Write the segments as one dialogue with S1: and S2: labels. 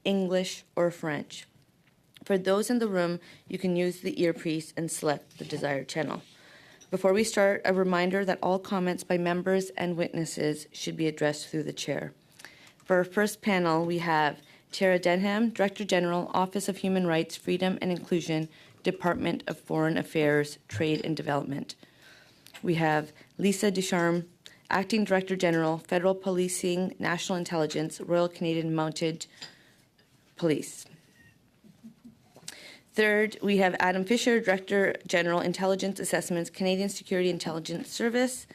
S1: English, or French. For those in the room, you can use the earpiece and select the desired channel. Before we start, a reminder that all comments by members and witnesses should be addressed through the chair. For our first panel, we have Tara Denham, Director General, Office of Human Rights, Freedom and Inclusion, Department of Foreign Affairs, Trade and Development. We have Lisa Ducharme, Acting Director General, Federal Policing, National Intelligence, Royal Canadian Mounted Police. Third, we have Adam Fisher, Director General, Intelligence Assessments, Canadian Security Intelligence Service.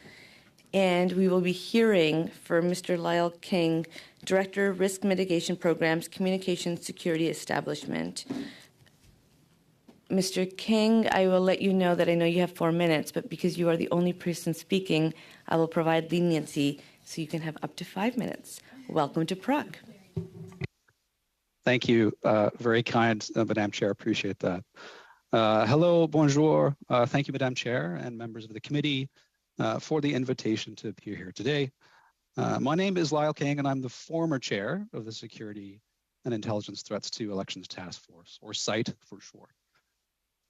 S1: And we will be hearing from Mr. Lyle King, Director, Risk Mitigation Programs, Communications Security Establishment. Mr. King, I will let you know that I know you have 4 minutes, but because you are the only person speaking, I will provide leniency so you can have up to 5 minutes. Welcome to Prague.
S2: Thank you. Very kind, Madam Chair. Appreciate that. Hello, bonjour. Thank you, Madam Chair and members of the committee for the invitation to appear here today. My name is Lyle King, and I'm the former chair of the Security and Intelligence Threats to Elections Task Force, or SITE for short.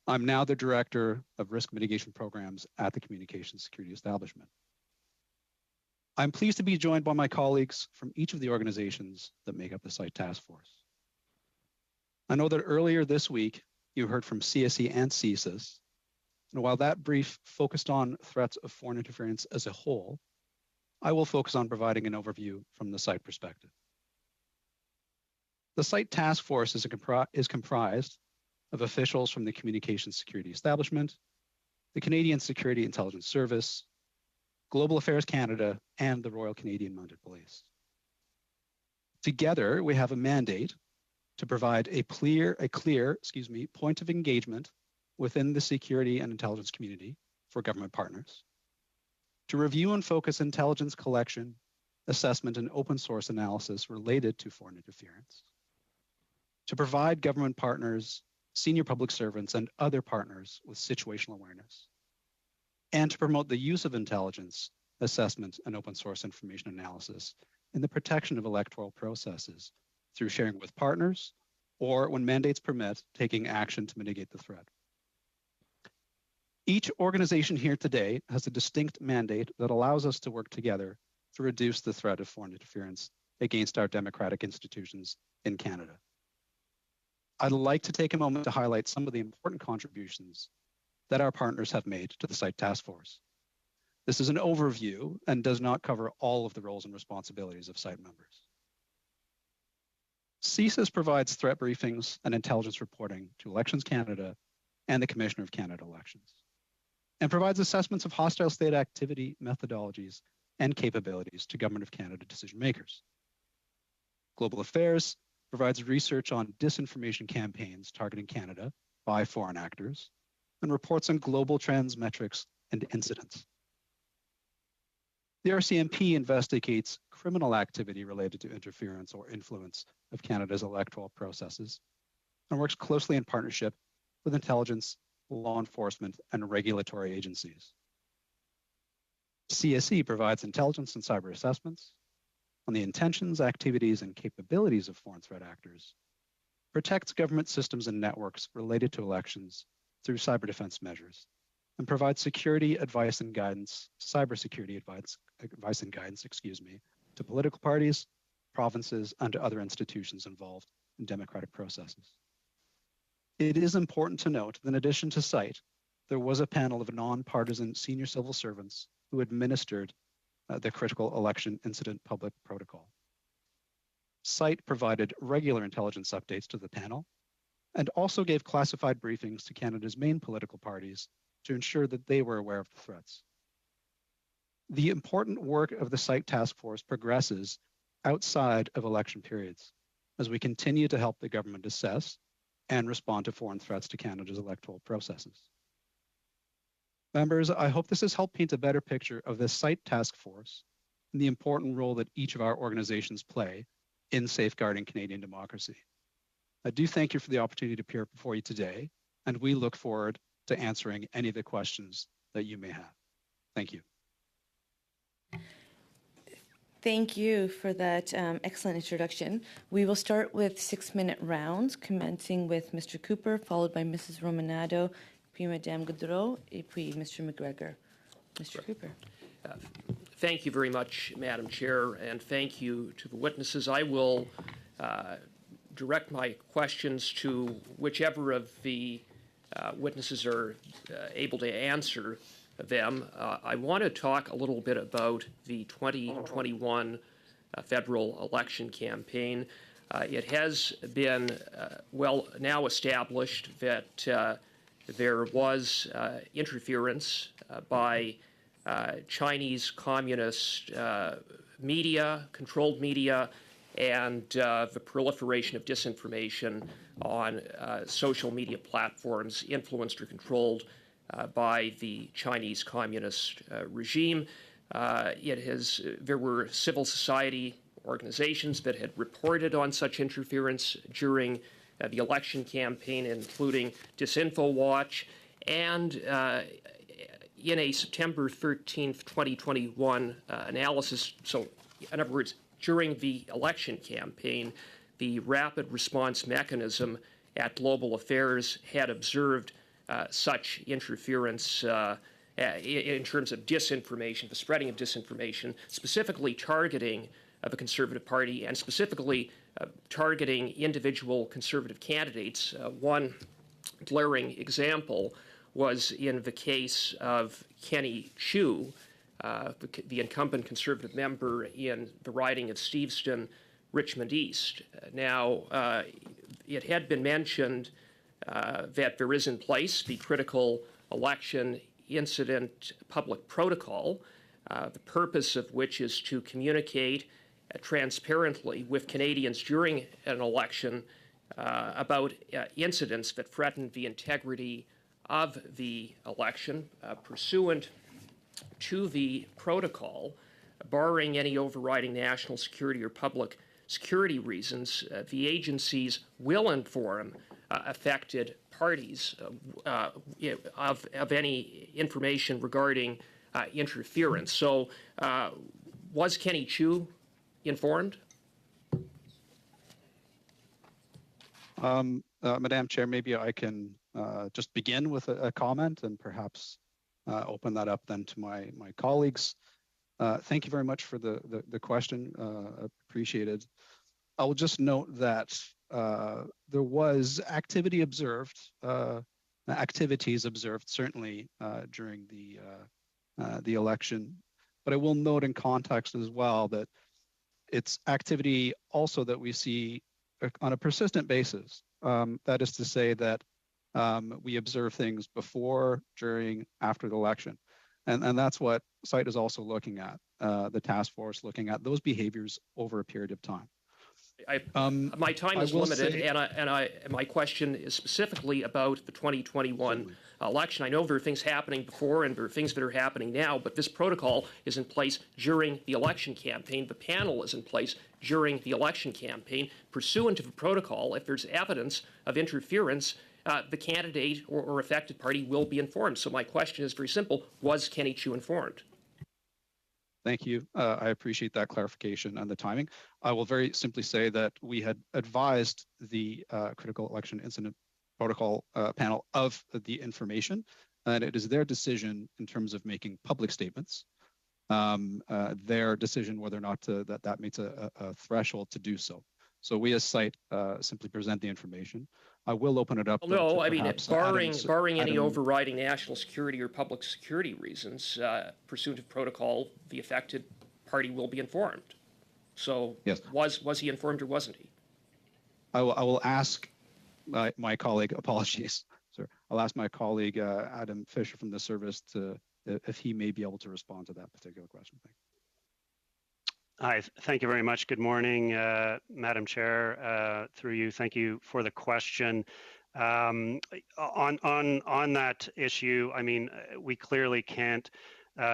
S2: I'm now the Director of Risk Mitigation Programs at the Communications Security Establishment. I'm pleased to be joined by my colleagues from each of the organizations that make up the SITE Task Force. I know that earlier this week, you heard from CSE and CSIS, and while that brief focused on threats of foreign interference as a whole, I will focus on providing an overview from the SITE perspective. The SITE Task Force is comprised of officials from the Communications Security Establishment, the Canadian Security Intelligence Service, Global Affairs Canada, and the Royal Canadian Mounted Police. Together, we have a mandate to provide a clear point of engagement within the security and intelligence community for government partners, to review and focus intelligence collection, assessment, and open source analysis related to foreign interference, to provide government partners, senior public servants, and other partners with situational awareness, and to promote the use of intelligence, assessment, and open source information analysis in the protection of electoral processes through sharing with partners, or when mandates permit, taking action to mitigate the threat. Each organization here today has a distinct mandate that allows us to work together to reduce the threat of foreign interference against our democratic institutions in Canada. I'd like to take a moment to highlight some of the important contributions that our partners have made to the SITE Task Force. This is an overview and does not cover all of the roles and responsibilities of SITE members. CSIS provides threat briefings and intelligence reporting to Elections Canada and the Commissioner of Canada Elections, and provides assessments of hostile state activity, methodologies, and capabilities to Government of Canada decision makers. Global Affairs provides research on disinformation campaigns targeting Canada by foreign actors, and reports on global trends, metrics, and incidents. The RCMP investigates criminal activity related to interference or influence of Canada's electoral processes and works closely in partnership with intelligence, law enforcement, and regulatory agencies. CSE provides intelligence and cyber assessments on the intentions, activities, and capabilities of foreign threat actors, protects government systems and networks related to elections through cyber defense measures, and provides security advice and guidance, cybersecurity advice and guidance, to political parties, provinces, and to other institutions involved in democratic processes. It is important to note that in addition to SITE, there was a panel of nonpartisan senior civil servants who administered the critical election incident public protocol. SITE provided regular intelligence updates to the panel and also gave classified briefings to Canada's main political parties to ensure that they were aware of the threats. The important work of the SITE Task Force progresses outside of election periods as we continue to help the government assess and respond to foreign threats to Canada's electoral processes. Members, I hope this has helped paint a better picture of the SITE Task Force and the important role that each of our organizations play in safeguarding Canadian democracy. I do thank you for the opportunity to appear before you today, and we look forward to answering any of the questions that you may have. Thank you.
S1: Thank you for that excellent introduction. We will start with 6-minute rounds, commencing with Mr. Cooper, followed by Mrs. Romanado, puis Madame Gaudreau, et puis Mr. McGregor. Mr. Cooper.
S3: Thank you very much, Madam Chair, and thank you to the witnesses. I will direct my questions to whichever of the witnesses are able to answer them. I want to talk a little bit about the 2021 federal election campaign. It has been well now established that there was interference by Chinese communist media, controlled media, and the proliferation of disinformation on social media platforms influenced or controlled by the Chinese communist regime. There were civil society organizations that had reported on such interference during the election campaign, including DisinfoWatch, and in a September 13th, 2021 analysis, so in other words, during the election campaign, the Rapid Response Mechanism at Global Affairs had observed such interference in terms of disinformation, the spreading of disinformation, specifically targeting the Conservative Party and specifically targeting individual Conservative candidates. One glaring example was in the case of Kenny Chiu, the incumbent Conservative member in the riding of Steveston, Richmond East. Now, it had been mentioned that there is in place the critical election incident public protocol, the purpose of which is to communicate transparently with Canadians during an election about incidents that threaten the integrity of the election. Pursuant to the protocol, barring any overriding national security or public security reasons, the agencies will inform affected parties of any information regarding interference. So, was Kenny Chiu informed?
S2: Madam Chair, maybe I can just begin with a comment and perhaps open that up then to my colleagues. Thank you very much for the question. Appreciated. I will just note that there was activities observed certainly during the election, but I will note in context as well that it's activity also that we see on a persistent basis. That is to say that we observe things before, during, after the election. And that's what CITE is also looking at, the task force looking at those behaviors over a period of time.
S3: My time is limited, and my question is specifically about the 2021 election. I know there are things happening before and there are things that are happening now, but this protocol is in place during the election campaign. The panel is in place during the election campaign. Pursuant to the protocol, if there's evidence of interference, the candidate or affected party will be informed. So my question is very simple. Was Kenny Chiu informed?
S2: Thank you. I appreciate that clarification and the timing. I will very simply say that we had advised the Critical Election Incident Protocol panel of the information, and it is their decision in terms of making public statements, their decision whether or not that meets a threshold to do so. So we as CITE simply present the information. I will open it up.
S3: Well, no, I mean, barring any overriding national security or public security reasons, pursuant to protocol, the affected party will be informed. So yes. Was he informed or wasn't he?
S2: I will ask my colleague, apologies, sir. I'll ask my colleague, Adam Fisher from the service if he may be able to respond to that particular question. Thank you.
S4: Hi, thank you very much. Good morning, Madam Chair. Through you, thank you for the question. On that issue, I mean, we clearly can't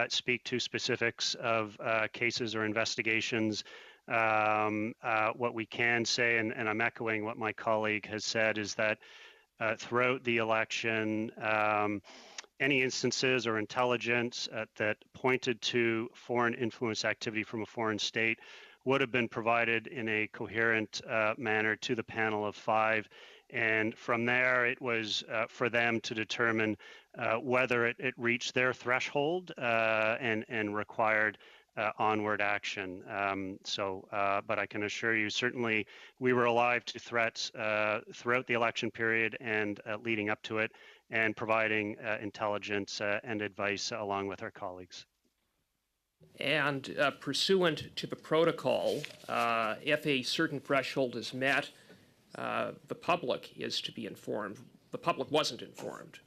S4: speak to specifics of cases or investigations. What we can say, and I'm echoing what my colleague has said, is that throughout the election, any instances or intelligence that pointed to foreign influence activity from a foreign state would have been provided in a coherent manner to the panel of 5. And from there, it was for them to determine whether it reached their threshold and required onward action. But I can assure you, certainly we were alive to threats throughout the election period and leading up to it, and providing intelligence and advice along with our colleagues.
S3: And pursuant to the protocol, if a certain threshold is met, the public is to be informed. The public wasn't informed.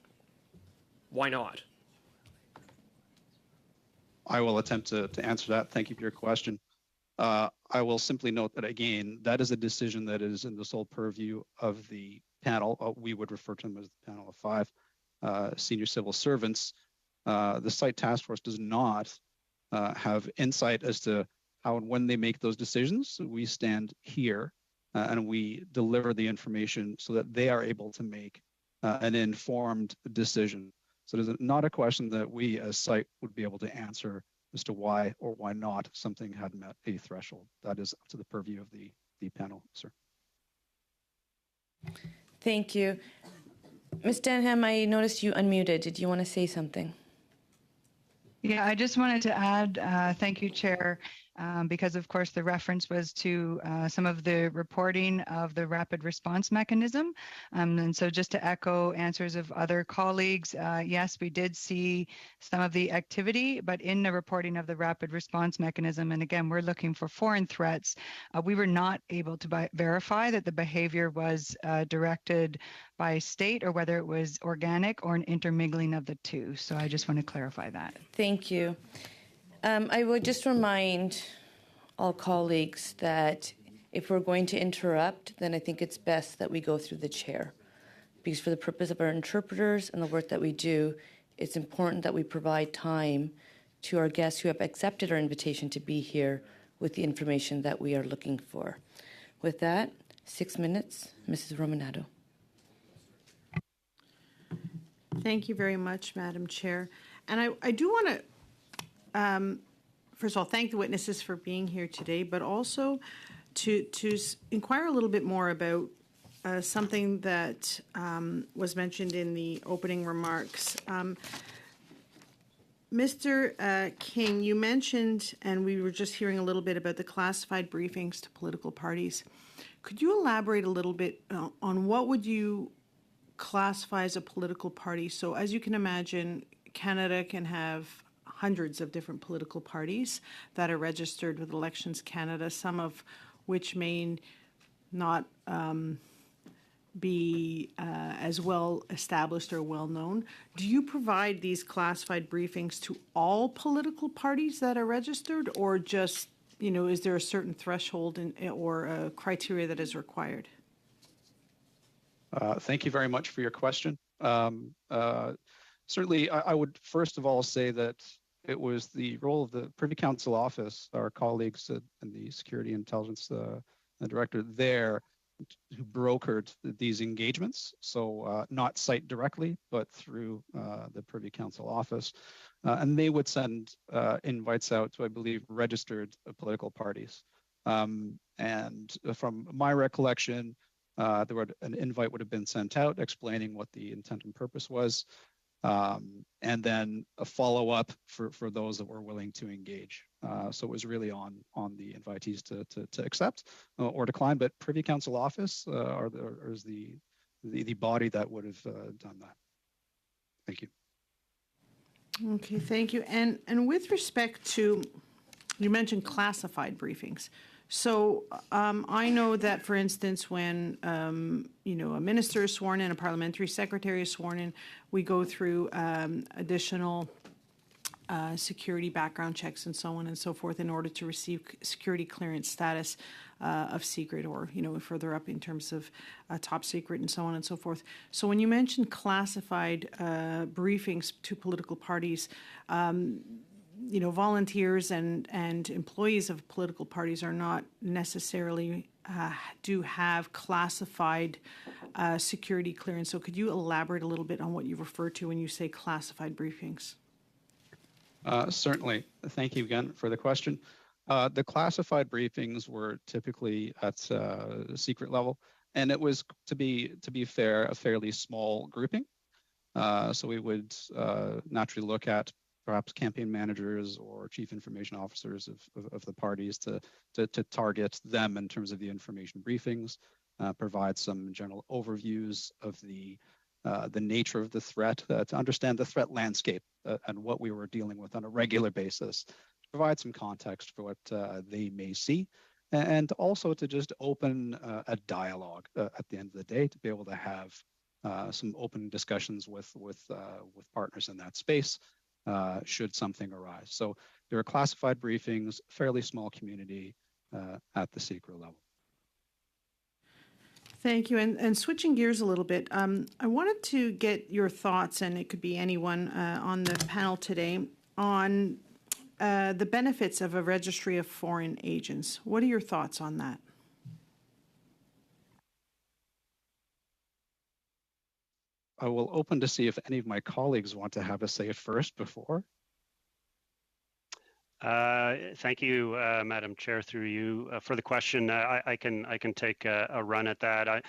S3: Why not?
S2: I will attempt to answer that. Thank you for your question. I will simply note that, again, that is a decision that is in the sole purview of the panel. We would refer to them as the panel of 5 senior civil servants. The site task force does not have insight as to how and when they make those decisions. We stand here and we deliver the information so that they are able to make an informed decision. So it is not a question that we as site would be able to answer as to why or why not something had met a threshold. That is up to the purview of the panel, sir.
S1: Thank you. Ms. Denham, I noticed you unmuted. Did you want to say something?
S5: Yeah, I just wanted to add, thank you, Chair, because of course the reference was to some of the reporting of the rapid response mechanism. And so just to echo answers of other colleagues, yes, we did see some of the activity, but in the reporting of the rapid response mechanism, and again, we're looking for foreign threats, we were not able to verify that the behavior was directed by state or whether it was organic or an intermingling of the two. So I just want to clarify that.
S1: Thank you. I would just remind all colleagues that if we're going to interrupt, then I think it's best that we go through the chair. Because for the purpose of our interpreters and the work that we do, it's important that we provide time to our guests who have accepted our invitation to be here with the information that we are looking for. With that, 6 minutes, Mrs. Romanado.
S6: Thank you very much, Madam Chair. And I do want to, first of all, thank the witnesses for being here today, but also to inquire a little bit more about something that was mentioned in the opening remarks. Mr. King, you mentioned, and we were just hearing a little bit about the classified briefings to political parties. Could you elaborate a little bit on what would you classify as a political party? So as you can imagine, Canada can have hundreds of different political parties that are registered with Elections Canada, some of which may not be as well established or well known. Do you provide these classified briefings to all political parties that are registered, or just, you know, is there a certain threshold or a criteria that is required?
S2: Thank you very much for your question. Certainly, I would first of all say that it was the role of the Privy Council Office, our colleagues and the Security Intelligence the Director there, who brokered these engagements. So not site directly, but through the Privy Council Office. And they would send invites out to, I believe, registered political parties. And from my recollection, an invite would have been sent out explaining what the intent and purpose was, and then a follow-up for those that were willing to engage. So it was really on the invitees to accept or decline, but Privy Council Office is the body that would have done that. Thank you.
S6: Okay, thank you. And with respect to, you mentioned classified briefings. So I know that, for instance, when a minister is sworn in, a parliamentary secretary is sworn in, we go through additional security background checks and so on and so forth in order to receive security clearance status of secret, or further up in terms of top secret and so on and so forth. So when you mention classified briefings to political parties, volunteers and employees of political parties are not necessarily do have classified security clearance. So could you elaborate a little bit on what you refer to when you say classified briefings?
S2: Certainly. Thank you again for the question. The classified briefings were typically at secret level, and it was, to be fair, a fairly small grouping. So we would naturally look at perhaps campaign managers or chief information officers of the parties to target them in terms of the information briefings, provide some general overviews of the nature of the threat, to understand the threat landscape and what we were dealing with on a regular basis, to provide some context for what they may see, and also to just open a dialogue at the end of the day, to be able to have some open discussions with partners in that space should something arise. So there are classified briefings, fairly small community at the secret level.
S6: Thank you. And switching gears a little bit, I wanted to get your thoughts, and it could be anyone on the panel today, on the benefits of a registry of foreign agents. What are your thoughts on that?
S2: I will open to see if any of my colleagues want to have a say first before.
S4: Thank you, Madam Chair, through you for the question. I can take a run at that.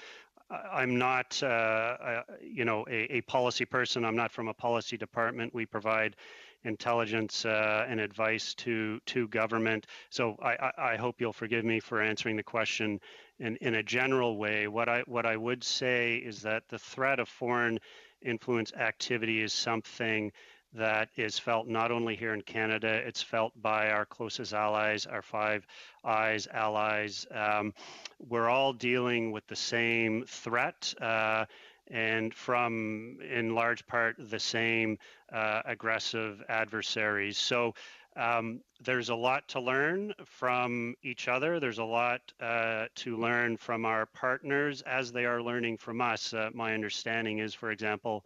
S4: I'm not, a policy person. I'm not from a policy department. We provide intelligence and advice to government. So I hope you'll forgive me for answering the question in a general way. What I would say is that the threat of foreign influence activity is something that is felt not only here in Canada, it's felt by our closest allies, our Five Eyes allies. We're all dealing with the same threat and from, in large part, the same aggressive adversaries. So there's a lot to learn from each other. There's a lot to learn from our partners as they are learning from us. My understanding is, for example,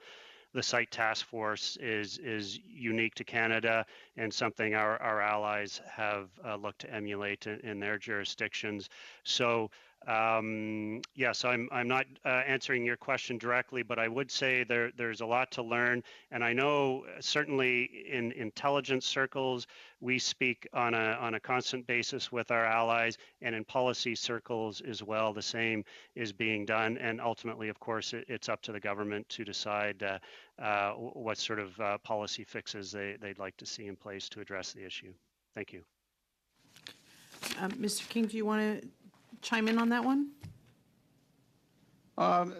S4: the site task force is unique to Canada and something our allies have looked to emulate in their jurisdictions. So yes, I'm not answering your question directly, but I would say there's a lot to learn. And I know certainly in intelligence circles, we speak on a constant basis with our allies, and in policy circles as well, the same is being done. And ultimately, of course, it's up to the government to decide what sort of policy fixes they'd like to see in place to address the issue. Thank you.
S6: Mr. King, do you want to chime in on that one?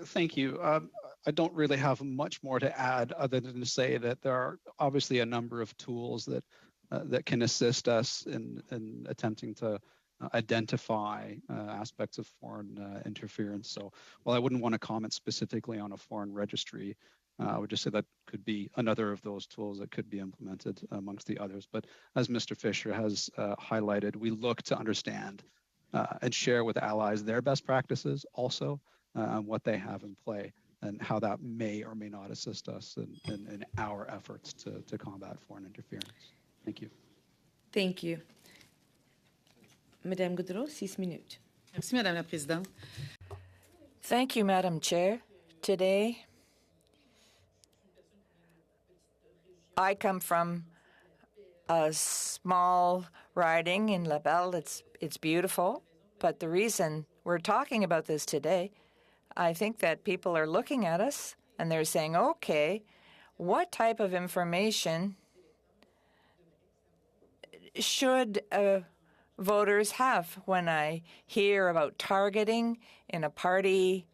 S2: Thank you. I don't really have much more to add other than to say that there are obviously a number of tools that can assist us in attempting to identify aspects of foreign interference. So while I wouldn't want to comment specifically on a foreign registry, I would just say that could be another of those tools that could be implemented amongst the others. But as Mr. Fisher has highlighted, we look to understand and share with allies their best practices also, what they have in play, and how that may or may not assist us in our efforts to combat foreign interference. Thank you.
S1: Thank you. Madame Goudreau, 6 minutes.
S7: Merci, Madame la Présidente.
S8: Thank you, Madam Chair. Today, I come from a small riding in Labelle. It's beautiful, but the reason we're talking about this today, I think that people are looking at us and they're saying, okay, what type of information should voters have when I hear about targeting in a party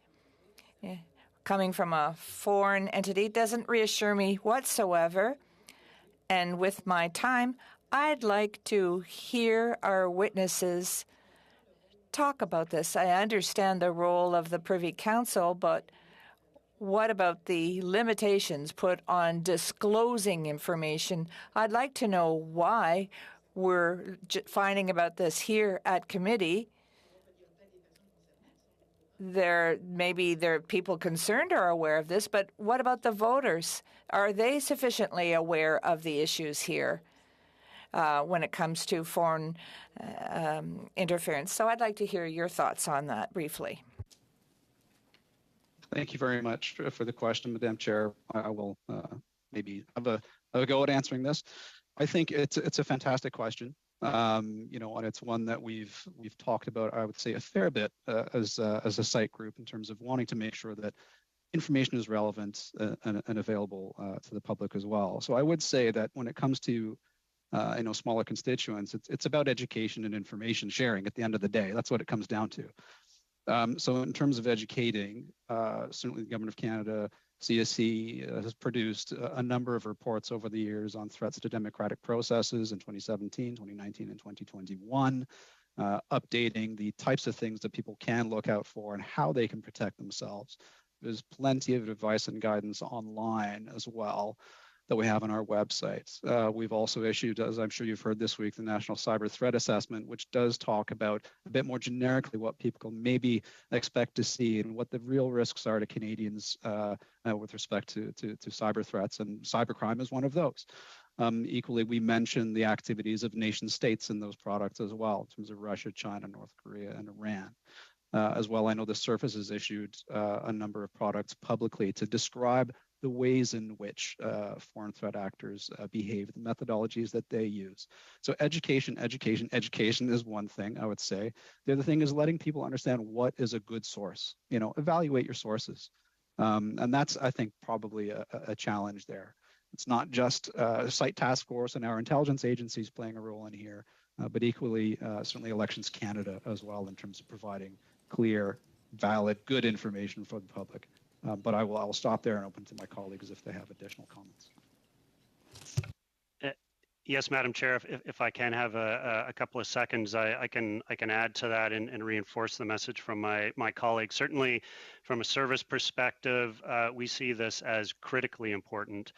S8: coming from a foreign entity? It doesn't reassure me whatsoever. And with my time, I'd like to hear our witnesses talk about this. I understand the role of the Privy Council, but what about the limitations put on disclosing information? I'd like to know why we're finding about this here at committee. Maybe there are people concerned are aware of this, but what about the voters? Are they sufficiently aware of the issues here when it comes to foreign interference? So I'd like to hear your thoughts on that briefly.
S2: Thank you very much for the question, Madam Chair. I will maybe have a go at answering this. I think it's a fantastic question. And it's one that we've talked about, I would say, a fair bit as a site group in terms of wanting to make sure that information is relevant and available to the public as well. So I would say that when it comes to smaller constituents, it's about education and information sharing at the end of the day. That's what it comes down to. So in terms of educating, certainly the Government of Canada, CSC has produced a number of reports over the years on threats to democratic processes in 2017, 2019, and 2021, updating the types of things that people can look out for and how they can protect themselves. There's plenty of advice and guidance online as well that we have on our websites. We've also issued, as I'm sure you've heard this week, the National Cyber Threat Assessment, which does talk about a bit more generically what people maybe expect to see and what the real risks are to Canadians with respect to cyber threats, and cybercrime is one of those. Equally, we mentioned the activities of nation states in those products as well, in terms of Russia, China, North Korea, and Iran. As well, I know the Surface has issued a number of products publicly to describe the ways in which foreign threat actors behave, the methodologies that they use. So education is one thing, I would say. The other thing is letting people understand what is a good source. Evaluate your sources. And that's, I think, probably a challenge there. It's not just Site Task Force and our intelligence agencies playing a role in here, but equally, certainly Elections Canada as well in terms of providing clear, valid, good information for the public. But I will stop there and open to my colleagues if they have additional comments.
S4: Yes, Madam Chair, if I can have a couple of seconds, I can add to that and reinforce the message from my colleagues. Certainly, from a service perspective, we see this as critically important.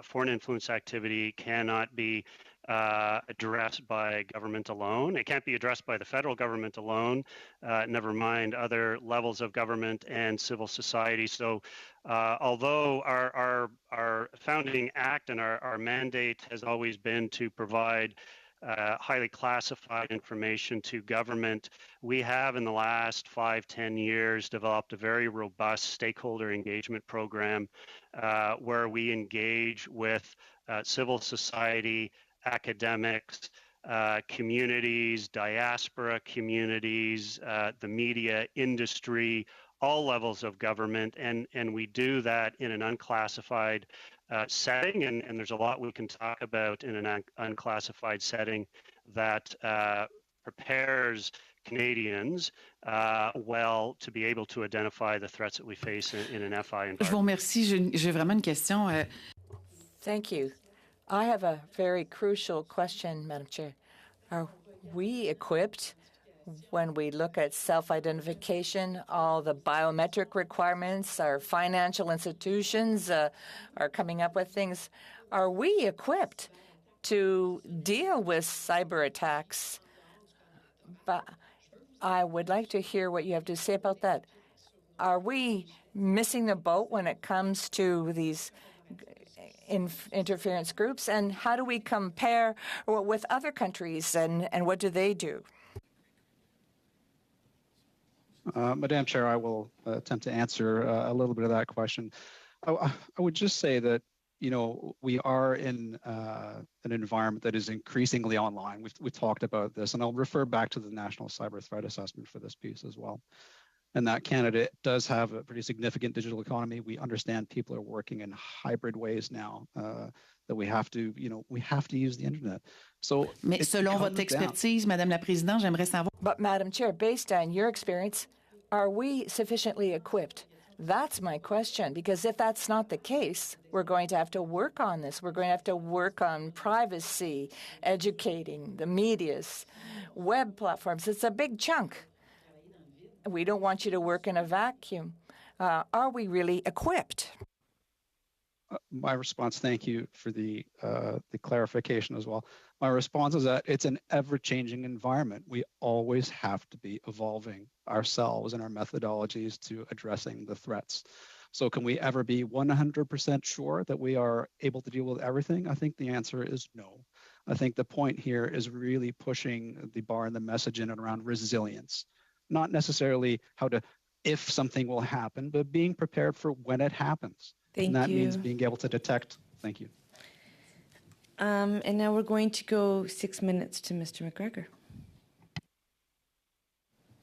S4: Foreign influence activity cannot be addressed by government alone. It can't be addressed by the federal government alone, never mind other levels of government and civil society. So although our founding act and our mandate has always been to provide highly classified information to government, we have in the last 5-10 years developed a very robust stakeholder engagement program where we engage with civil society, academics, communities, diaspora communities, the media industry, all levels of government, and we do that in an unclassified setting, and there's a lot we can talk about in an unclassified setting that prepares Canadians well to be able to identify the threats that we face in an FI environment.
S7: Je vous remercie. J'ai vraiment une question.
S8: Thank you. I have a very crucial question, Madam Chair. Are we equipped when we look at self-identification, all the biometric requirements, our financial institutions are coming up with things? Are we equipped to deal with cyber attacks? But I would like to hear what you have to say about that. Are we missing the boat when it comes to these interference groups, and how do we compare with other countries, and what do they do?
S2: Madam Chair, I will attempt to answer a little bit of that question. I would just say that, we are in an environment that is increasingly online. We've talked about this, and I'll refer back to the National Cyber Threat Assessment for this piece as well. And that Canada does have a pretty significant digital economy. We understand people are working in hybrid ways now, that we have to use the internet. So,
S7: mais selon votre expertise, Madame la Présidente, j'aimerais savoir.
S8: But Madam Chair, based on your experience, are we sufficiently equipped? That's my question, because if that's not the case, we're going to have to work on this. We're going to have to work on privacy, educating the medias, web platforms. It's a big chunk. We don't want you to work in a vacuum. Are we really equipped?
S2: My response, thank you for the clarification as well. My response is that it's an ever-changing environment. We always have to be evolving ourselves and our methodologies to addressing the threats. So can we ever be 100% sure that we are able to deal with everything? I think the answer is no. I think the point here is really pushing the bar and the message in and around resilience, not necessarily how to if something will happen, but being prepared for when it happens.
S1: Thank
S2: and that
S1: you.
S2: means being able to detect. Thank you.
S1: And now we're going to go 6 minutes to Mr. McGregor.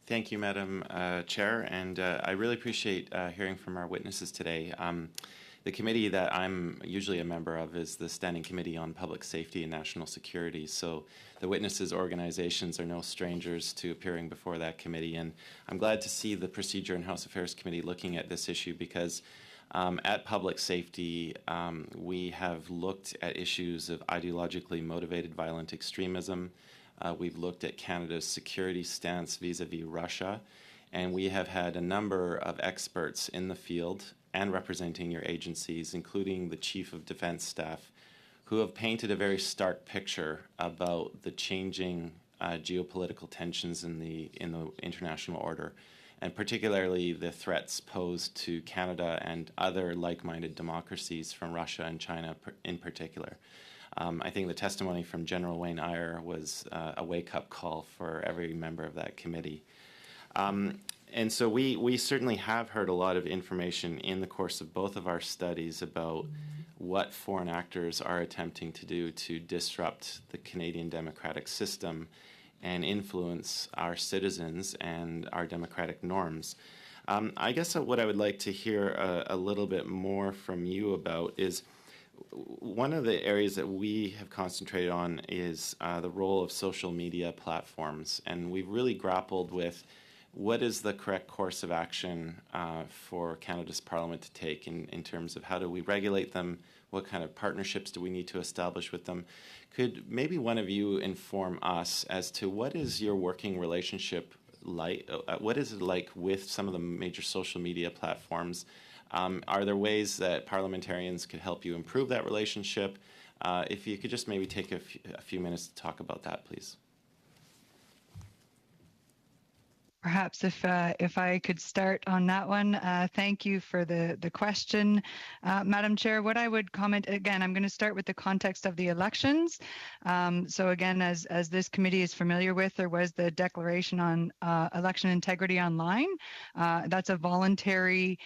S9: Thank you, Madam Chair, and I really appreciate hearing from our witnesses today. The committee that I'm usually a member of is the Standing Committee on Public Safety and National Security, so the witnesses' organizations are no strangers to appearing before that committee, and I'm glad to see the Procedure and House Affairs Committee looking at this issue because at Public Safety, we have looked at issues of ideologically motivated violent extremism. We've looked at Canada's security stance vis-a-vis Russia, and we have had a number of experts in the field and representing your agencies, including the Chief of Defense Staff, who have painted a very stark picture about the changing geopolitical tensions in the international order, and particularly the threats posed to Canada and other like-minded democracies from Russia and China in particular. I think the testimony from General Wayne Eyre was a wake-up call for every member of that committee. And so we certainly have heard a lot of information in the course of both of our studies about what foreign actors are attempting to do to disrupt the Canadian democratic system and influence our citizens and our democratic norms. I guess what I would like to hear a little bit more from you about is one of the areas that we have concentrated on is the role of social media platforms, and we've really grappled with what is the correct course of action for Canada's Parliament to take in terms of how do we regulate them, what kind of partnerships do we need to establish with them. Could maybe one of you inform us as to what is your working relationship like, what is it like with some of the major social media platforms? Are there ways that parliamentarians could help you improve that relationship? If you could just maybe take a few minutes to talk about that, please.
S5: Perhaps if I could start on that one, thank you for the question, Madam Chair. What I would comment, again, I'm going to start with the context of the elections. So again, as this committee is familiar with, there was the Declaration on Election Integrity Online. That's a voluntary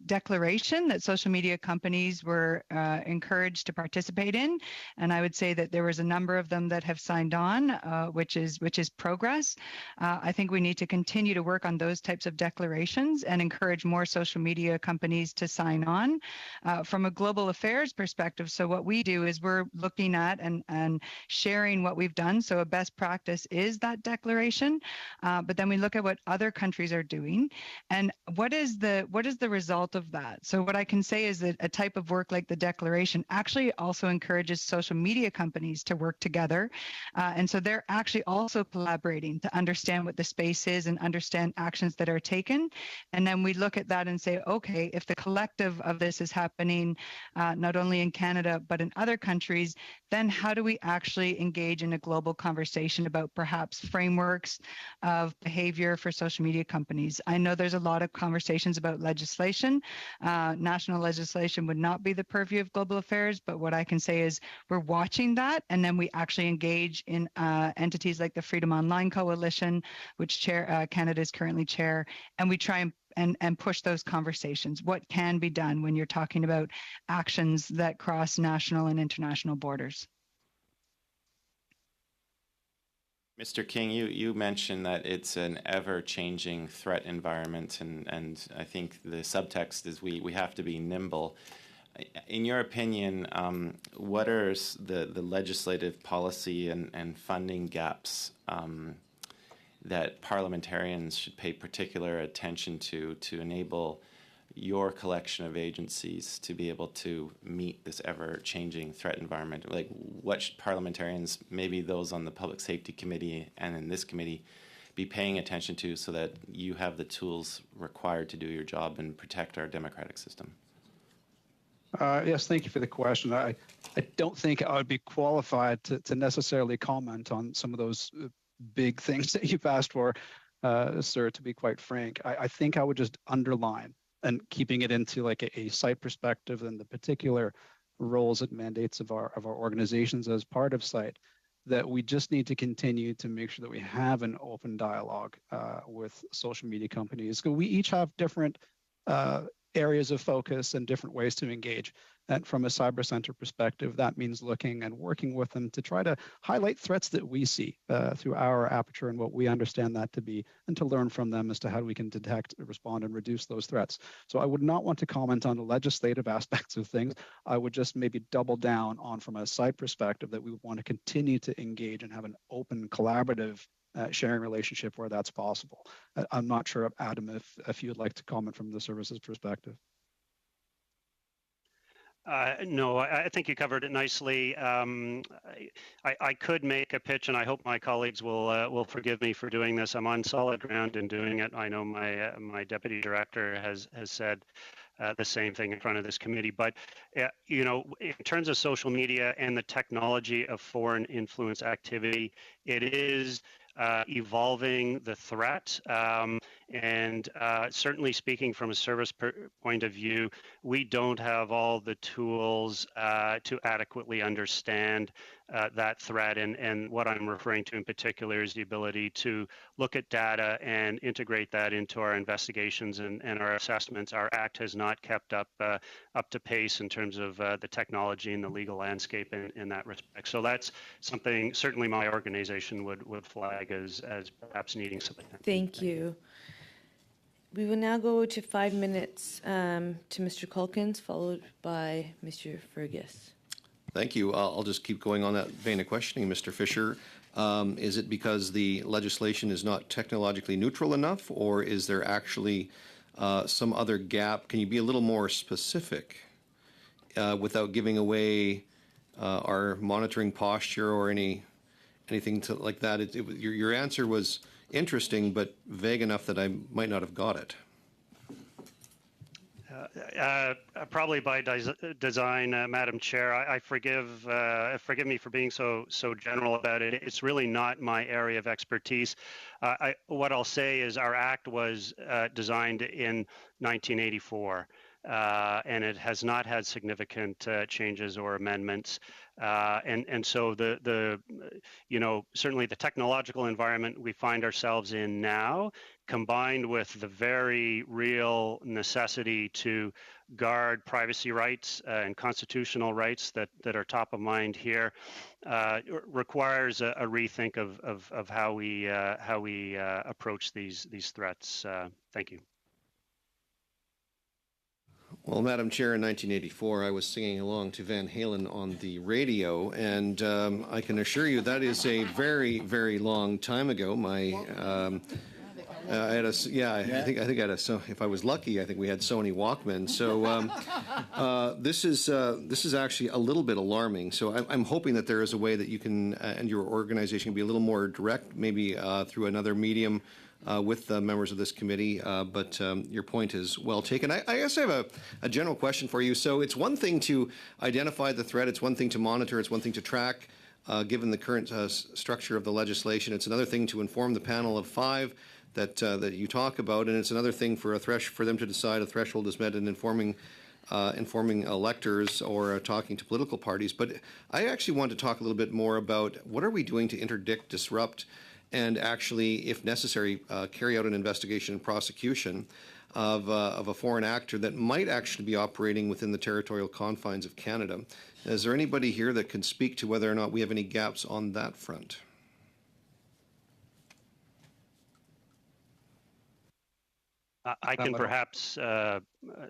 S5: declaration that social media companies were encouraged to participate in, and I would say that there was a number of them that have signed on, which is progress. I think we need to continue to work on those types of declarations and encourage more social media companies to sign on. From a global affairs perspective, so what we do is we're looking at and sharing what we've done. So a best practice is that declaration, but then we look at what other countries are doing and what is the result of that. So what I can say is that a type of work like the declaration actually also encourages social media companies to work together. And so they're actually also collaborating to understand what the space is and understand actions that are taken. And then we look at that and say, okay, if the collective of this is happening not only in Canada, but in other countries, then how do we actually engage in a global conversation about perhaps frameworks of behavior for social media companies? I know there's a lot of conversations about legislation. National legislation would not be the purview of global affairs, but what I can say is we're watching that, and then we actually engage in entities like the Freedom Online Coalition, which Canada is currently chair, and we try and push those conversations. What can be done when you're talking about actions that cross national and international borders?
S9: Mr. King, you mentioned that it's an ever-changing threat environment, and I think the subtext is we have to be nimble. In your opinion, what are the legislative policy and funding gaps that parliamentarians should pay particular attention to enable your collection of agencies to be able to meet this ever-changing threat environment? Like, what should parliamentarians, maybe those on the Public Safety Committee and in this committee, be paying attention to so that you have the tools required to do your job and protect our democratic system?
S2: Yes, thank you for the question. I don't think I would be qualified to necessarily comment on some of those big things that you've asked for, sir, to be quite frank. I think I would just underline, and keeping it into like a site perspective and the particular roles and mandates of our organizations as part of site, that we just need to continue to make sure that we have an open dialogue with social media companies. So we each have different areas of focus and different ways to engage. And from a cyber center perspective, that means looking and working with them to try to highlight threats that we see through our aperture and what we understand that to be, and to learn from them as to how we can detect, respond, and reduce those threats. So I would not want to comment on the legislative aspects of things. I would just maybe double down on, from a site perspective, that we would want to continue to engage and have an open, collaborative sharing relationship where that's possible. I'm not sure, Adam, if you would like to comment from the services perspective.
S4: No, I think you covered it nicely. I could make a pitch, and I hope my colleagues will forgive me for doing this. I'm on solid ground in doing it. I know my deputy director has said the same thing in front of this committee. But you know, in terms of social media and the technology of foreign influence activity, it is evolving the threat, and certainly speaking from a service point of view, we don't have all the tools to adequately understand that threat, and what I'm referring to in particular is the ability to look at data and integrate that into our investigations and our assessments. Our Act has not kept up to pace in terms of the technology and the legal landscape in that respect. So that's something certainly my organization would flag as perhaps needing some attention.
S1: Thank you. We will now go to 5 minutes to Mr. Culkins, followed by Mr. Fergus.
S10: Thank you. I'll just keep going on that vein of questioning, Mr. Fisher. Is it because the legislation is not technologically neutral enough, or is there actually some other gap? Can you be a little more specific without giving away our monitoring posture or anything like that? Your answer was interesting, but vague enough that I might not have got it.
S4: Probably by design, Madam Chair. I forgive me for being so general about it. It's really not my area of expertise. What I'll say is our Act was designed in 1984. And it has not had significant changes or amendments, and so certainly the technological environment we find ourselves in now, combined with the very real necessity to guard privacy rights and constitutional rights that are top of mind here, requires a rethink of how we approach these threats. Thank you.
S10: Well, Madam Chair, in 1984, I was singing along to Van Halen on the radio, and I can assure you that is a very, very long time ago. I had I think I had so if I was lucky, I think we had Sony Walkman. So this is actually a little bit alarming. So I'm hoping that there is a way that you can and your organization can be a little more direct, maybe through another medium. With the members of this committee, but your point is well taken. I guess I have a general question for you. So it's one thing to identify the threat, it's one thing to monitor, it's one thing to track, given the current structure of the legislation. It's another thing to inform the panel of 5 that you talk about, and it's another thing for them to decide a threshold is met in informing electors or talking to political parties. But I actually want to talk a little bit more about what are we doing to interdict, disrupt, and actually, if necessary, carry out an investigation and prosecution of a foreign actor that might actually be operating within the territorial confines of Canada. Is there anybody here that can speak to whether or not we have any gaps on that front?
S4: I can perhaps,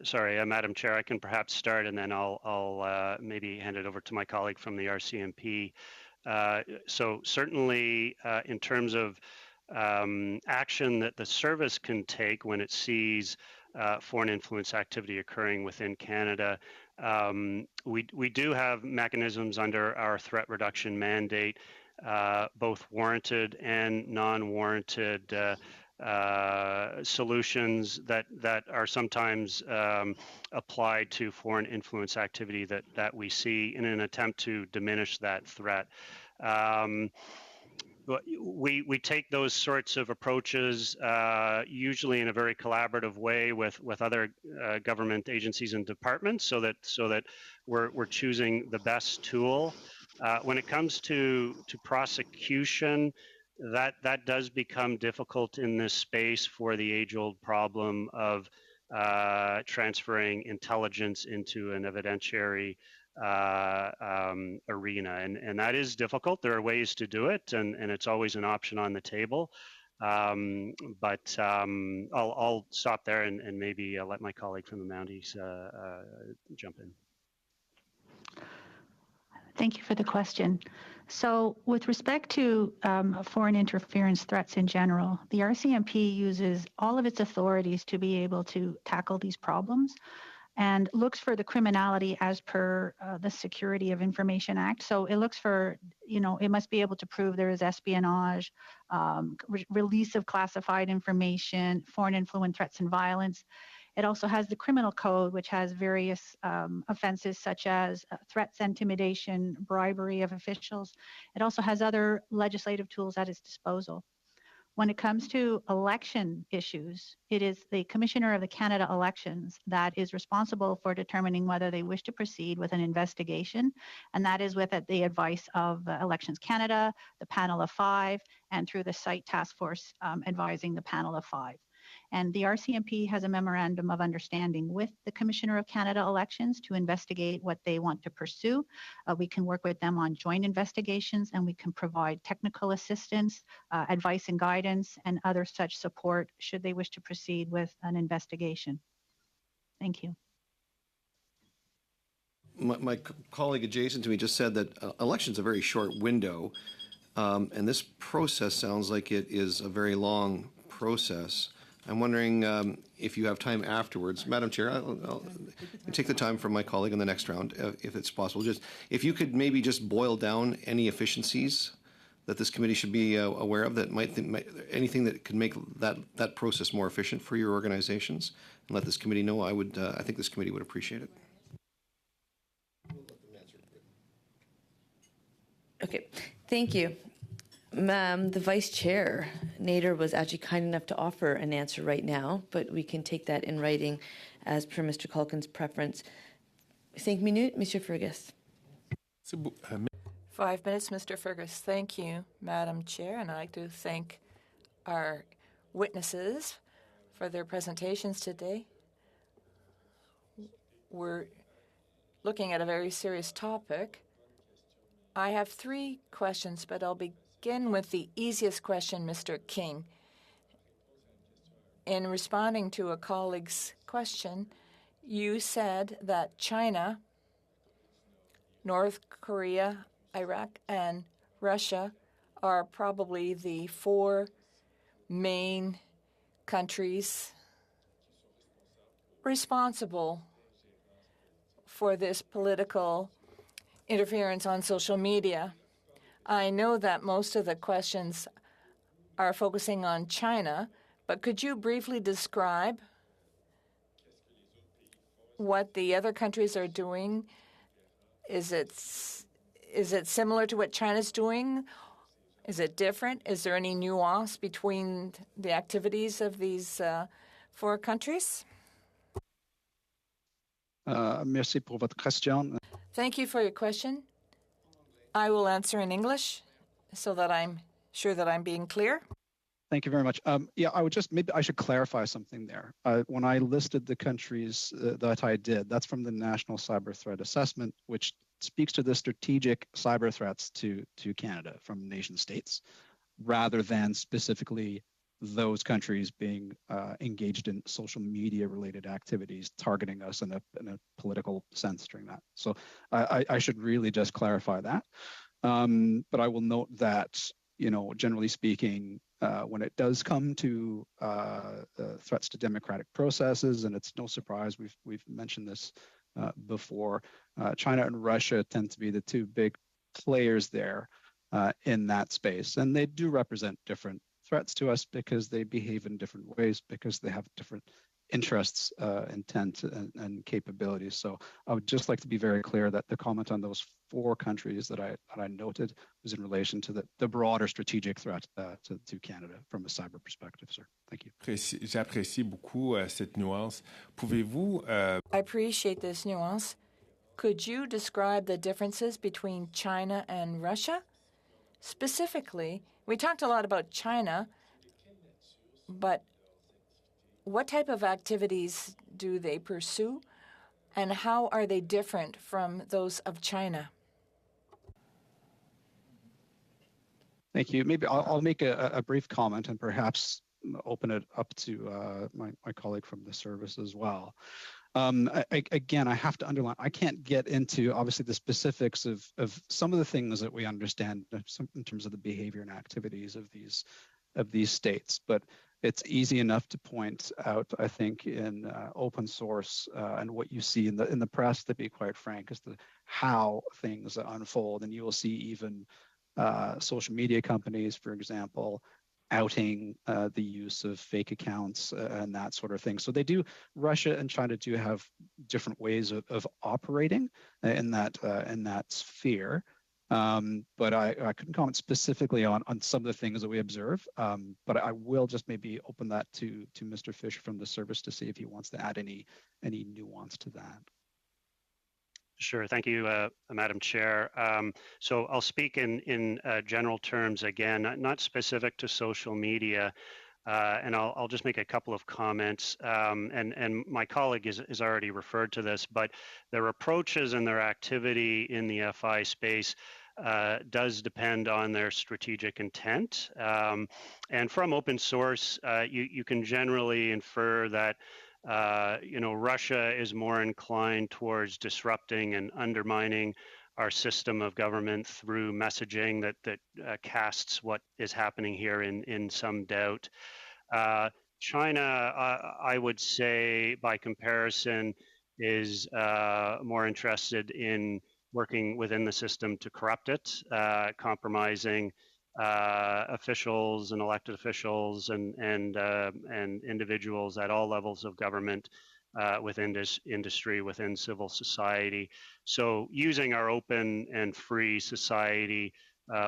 S4: sorry, Madam Chair, I can perhaps start, and then I'll maybe hand it over to my colleague from the RCMP. So certainly in terms of action that the service can take when it sees foreign influence activity occurring within Canada, we do have mechanisms under our threat reduction mandate, both warranted and non-warranted solutions that are sometimes applied to foreign influence activity that we see in an attempt to diminish that threat. We take those sorts of approaches usually in a very collaborative way with other government agencies and departments, so that we're choosing the best tool When it comes to prosecution, that does become difficult in this space for the age-old problem of transferring intelligence into an evidentiary arena, and that is difficult. There are ways to do it, and it's always an option on the table. But I'll stop there and maybe let my colleague from the Mounties jump in.
S11: Thank you for the question. So with respect to foreign interference threats in general, the RCMP uses all of its authorities to be able to tackle these problems and looks for the criminality as per the Security of Information Act. So it looks for, it must be able to prove there is espionage, release of classified information, foreign influence, threats, and violence. It also has the criminal code, which has various offenses such as threats, intimidation, bribery of officials. It also has other legislative tools at its disposal. When it comes to election issues, it is the Commissioner of the Canada Elections that is responsible for determining whether they wish to proceed with an investigation, and that is with the advice of Elections Canada, the Panel of Five, and through the Site Task Force advising the Panel of Five. And the RCMP has a memorandum of understanding with the Commissioner of Canada Elections to investigate what they want to pursue. We can work with them on joint investigations, and we can provide technical assistance, advice and guidance, and other such support should they wish to proceed with an investigation. Thank you.
S10: My colleague adjacent to me just said that election's a very short window, and this process sounds like it is a very long process. I'm wondering if you have time afterwards. Madam Chair, I'll take the time from my colleague in the next round, if it's possible. Just if you could maybe just boil down any efficiencies that this committee should be aware of, that anything that could make that process more efficient for your organizations, and let this committee know. I think this committee would appreciate it.
S1: Okay, thank you. The Vice Chair, Nader, was actually kind enough to offer an answer right now, but we can take that in writing as per Mr. Culkin's preference. 5 minutes, Monsieur Fergus.
S8: 5 minutes, Mr. Fergus. Thank you, Madam Chair, and I'd like to thank our witnesses for their presentations today. We're looking at a very serious topic. I have 3 questions, but I'll begin with the easiest question, Mr. King. In responding to a colleague's question, you said that China, North Korea, Iraq, and Russia are probably the 4 main countries responsible for this political interference on social media. I know that most of the questions are focusing on China, but could you briefly describe what the other countries are doing? Is it similar to what China's doing? Is it different? Is there any nuance between the activities of these 4 countries?
S2: Merci pour votre question.
S8: Thank you for your question. I will answer in English so that I'm sure that I'm being clear.
S2: Thank you very much. Yeah, maybe I should clarify something there. When I listed the countries that I did, that's from the National Cyber Threat Assessment, which speaks to the strategic cyber threats to Canada from nation states, rather than specifically those countries being engaged in social media related activities targeting us in a political sense during that. So I should really just clarify that. But I will note that, generally speaking, when it does come to threats to democratic processes, and it's no surprise, we've mentioned this before, China and Russia tend to be the 2 big players there in that space. And they do represent different threats to us because they behave in different ways, because they have different interests, intent, and capabilities. So I would just like to be very clear that the comment on those 4 countries that I noted was in relation to the broader strategic threat to Canada from a cyber perspective, sir. Thank you.
S12: J'apprécie beaucoup cette nuance. Pouvez-vous...
S8: I appreciate this nuance. Could you describe the differences between China and Russia? Specifically, we talked a lot about China, but what type of activities do they pursue, and how are they different from those of China?
S2: Thank you. Maybe I'll make a brief comment and perhaps open it up to my colleague from the service as well. Again, I have to underline, I can't get into obviously the specifics of some of the things that we understand in terms of the behavior and activities of these states, but it's easy enough to point out, I think, in open source and what you see in the press, to be quite frank, is how things unfold. And you will see even social media companies, for example, outing the use of fake accounts and that sort of thing. So Russia and China do have different ways of operating in that sphere. But I couldn't comment specifically on some of the things that we observe. But I will just maybe open that to Mr. Fisher from the service to see if he wants to add any nuance to that.
S4: Sure. Thank you, Madam Chair. So I'll speak in general terms again, not specific to social media, and I'll just make a couple of comments. And my colleague has already referred to this, but their approaches and their activity in the FI space does depend on their strategic intent. And from open source, you can generally infer that Russia is more inclined towards disrupting and undermining our system of government through messaging that casts what is happening here in some doubt. China, I would say, by comparison, is more interested in working within the system to corrupt it, compromising officials and elected officials and individuals at all levels of government, within this industry, within civil society. So using our open and free society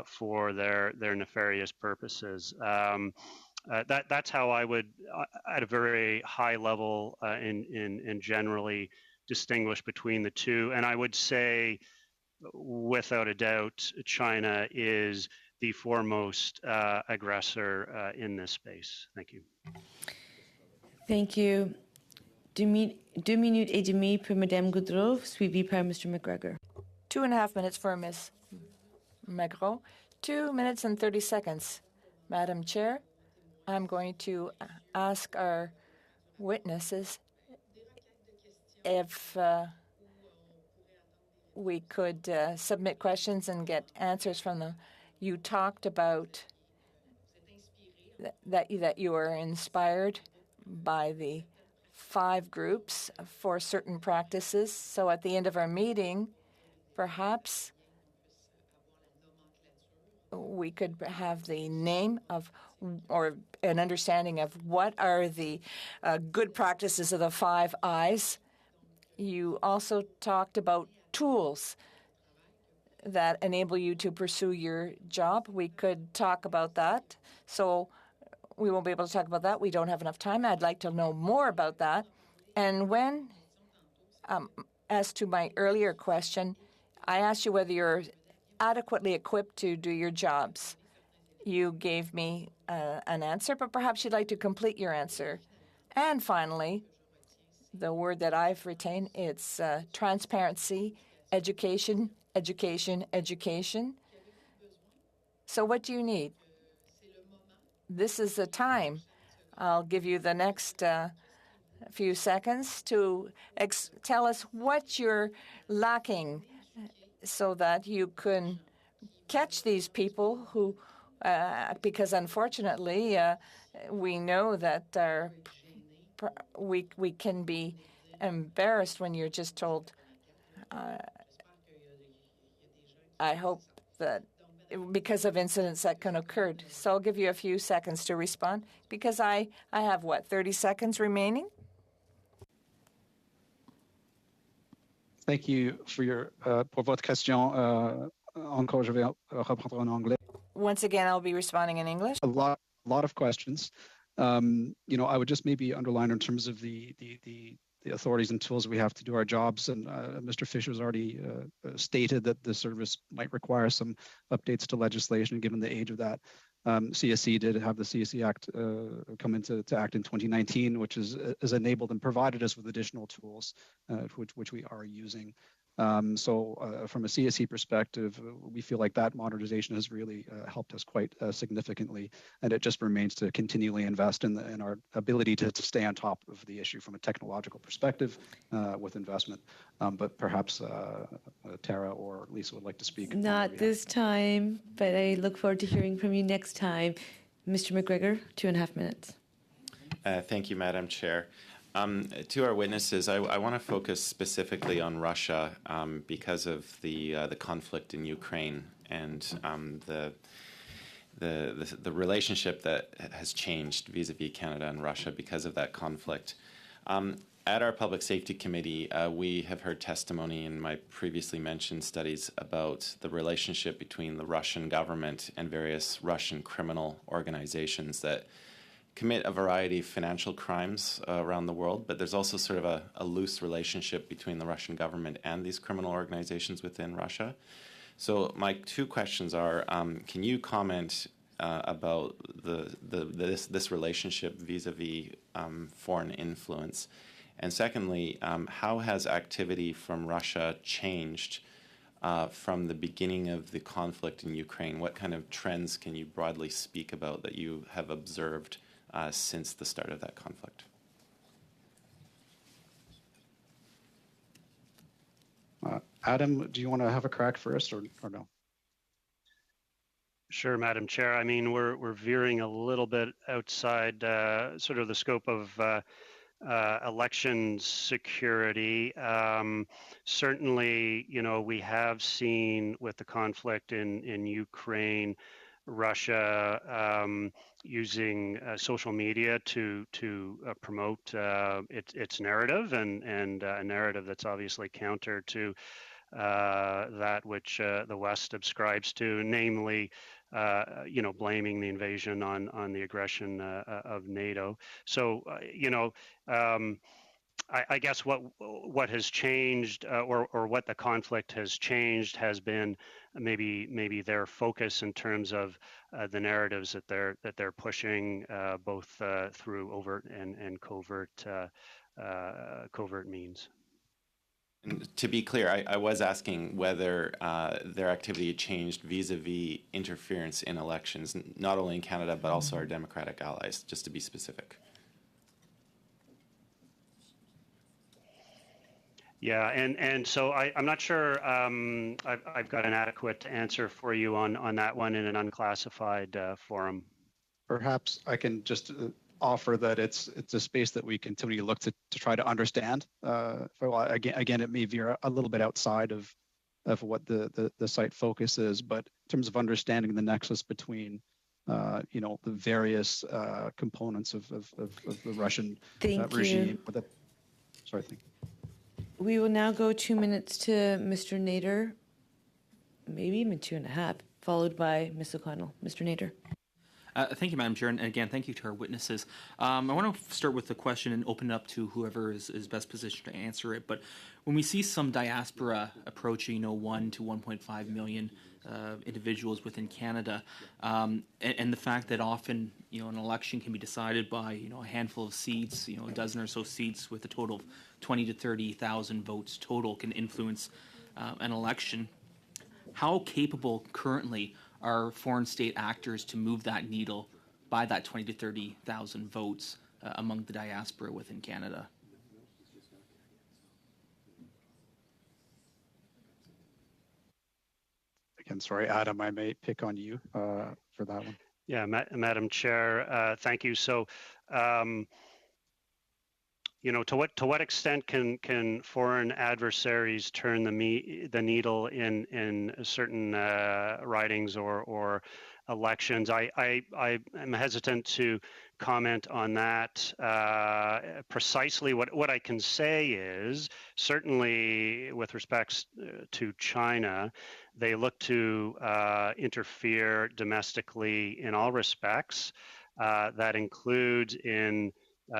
S4: for their nefarious purposes. That's how I would, at a very high level, and generally distinguish between the two. And I would say, without a doubt, China is the foremost aggressor in this space. Thank you.
S1: Thank you. 2 minutes et demi pour Madame Goodrow, suivi par Mr. McGregor.
S8: 2.5 minutes for Ms. Magro. 2 minutes and 30 seconds. Madam Chair, I'm going to ask our witnesses if we could submit questions and get answers from them. You talked about that you were inspired by the 5 groups for certain practices. So at the end of our meeting, perhaps we could have the name of or an understanding of what are the good practices of the 5 I's. You also talked about tools that enable you to pursue your job. We could talk about that. So we won't be able to talk about that. We don't have enough time. I'd like to know more about that. And when, as to my earlier question, I asked you whether you're adequately equipped to do your jobs. You gave me an answer, but perhaps you'd like to complete your answer. And finally, the word that I've retained, it's transparency, education, education, education. So what do you need? This is the time. I'll give you the next few seconds to tell us what you're lacking so that you can catch these people who, because unfortunately, we know that we can be embarrassed when you're just told, I hope that because of incidents that can occur. So I'll give you a few seconds to respond because I have, 30 seconds remaining?
S2: Thank you pour votre question. Encore, je vais reprendre en anglais.
S8: Once again, I'll be responding in English.
S2: A lot of questions. I would just maybe underline in terms of the the authorities and tools we have to do our jobs. And Mr. Fisher's already stated that the service might require some updates to legislation given the age of that. CSC did have the CSC Act come into act in 2019, which has enabled and provided us with additional tools, which we are using. So from a CSC perspective, we feel like that modernization has really helped us quite significantly, and it just remains to continually invest in our ability to stay on top of the issue from a technological perspective with investment. But perhaps Tara or Lisa would like to speak.
S1: Not this time, but I look forward to hearing from you next time. Mr. McGregor, 2.5 minutes.
S9: Thank you, Madam Chair. To our witnesses, I want to focus specifically on Russia because of the conflict in Ukraine and the relationship that has changed vis-a-vis Canada and Russia because of that conflict. At our Public Safety Committee, we have heard testimony in my previously mentioned studies about the relationship between the Russian government and various Russian criminal organizations that commit a variety of financial crimes around the world, but there's also sort of a loose relationship between the Russian government and these criminal organizations within Russia. So my two questions are, can you comment about this relationship vis-a-vis foreign influence? And secondly, how has activity from Russia changed from the beginning of the conflict in Ukraine? What kind of trends can you broadly speak about that you have observed since the start of that conflict?
S2: Adam, do you want to have a crack first or no?
S4: Sure, Madam Chair. I mean, we're veering a little bit outside sort of the scope of election security. Certainly, you know, we have seen with the conflict in Ukraine, Russia using social media to promote its narrative and a narrative that's obviously counter to that which the West subscribes to, namely, you know, blaming the invasion on the aggression of NATO. So, you know, I guess what has changed or what the conflict has changed has been maybe their focus in terms of the narratives that they're pushing both through overt and covert means.
S9: And to be clear, I was asking whether their activity changed vis-a-vis interference in elections, not only in Canada but also our democratic allies, just to be specific.
S4: Yeah, and so I'm not sure I've got an adequate answer for you on that one in an unclassified forum.
S2: Perhaps I can just offer that it's a space that we continue to look to try to understand. Again, it may veer a little bit outside of what the site focus is, but in terms of understanding the nexus between you know, the various components of the Russian regime. Sorry, thank you.
S1: We will now go 2 minutes to Mr. Nader, maybe even 2.5, followed by Ms. O'Connell. Mr. Nader.
S12: Thank you, Madam Chair, and again, thank you to our witnesses. I want to start with the question and open it up to whoever is best positioned to answer it. But when we see some diaspora approaching, you know, 1 to 1.5 million individuals within Canada, and the fact that often, you know, an election can be decided by, you know, a handful of seats, you know, a dozen or so seats with a total of 20 to 30,000 votes total can influence an election. How capable currently are foreign state actors to move that needle by that 20 to 30,000 votes among the diaspora within Canada?
S2: Again, sorry, Adam, I may pick on you for that one.
S4: Yeah, Madam Chair, thank you. So, you know, to what extent can foreign adversaries turn the needle in certain ridings or elections? I'm hesitant to comment on that precisely. What I can say is certainly with respects to China, they look to interfere domestically in all respects. That includes in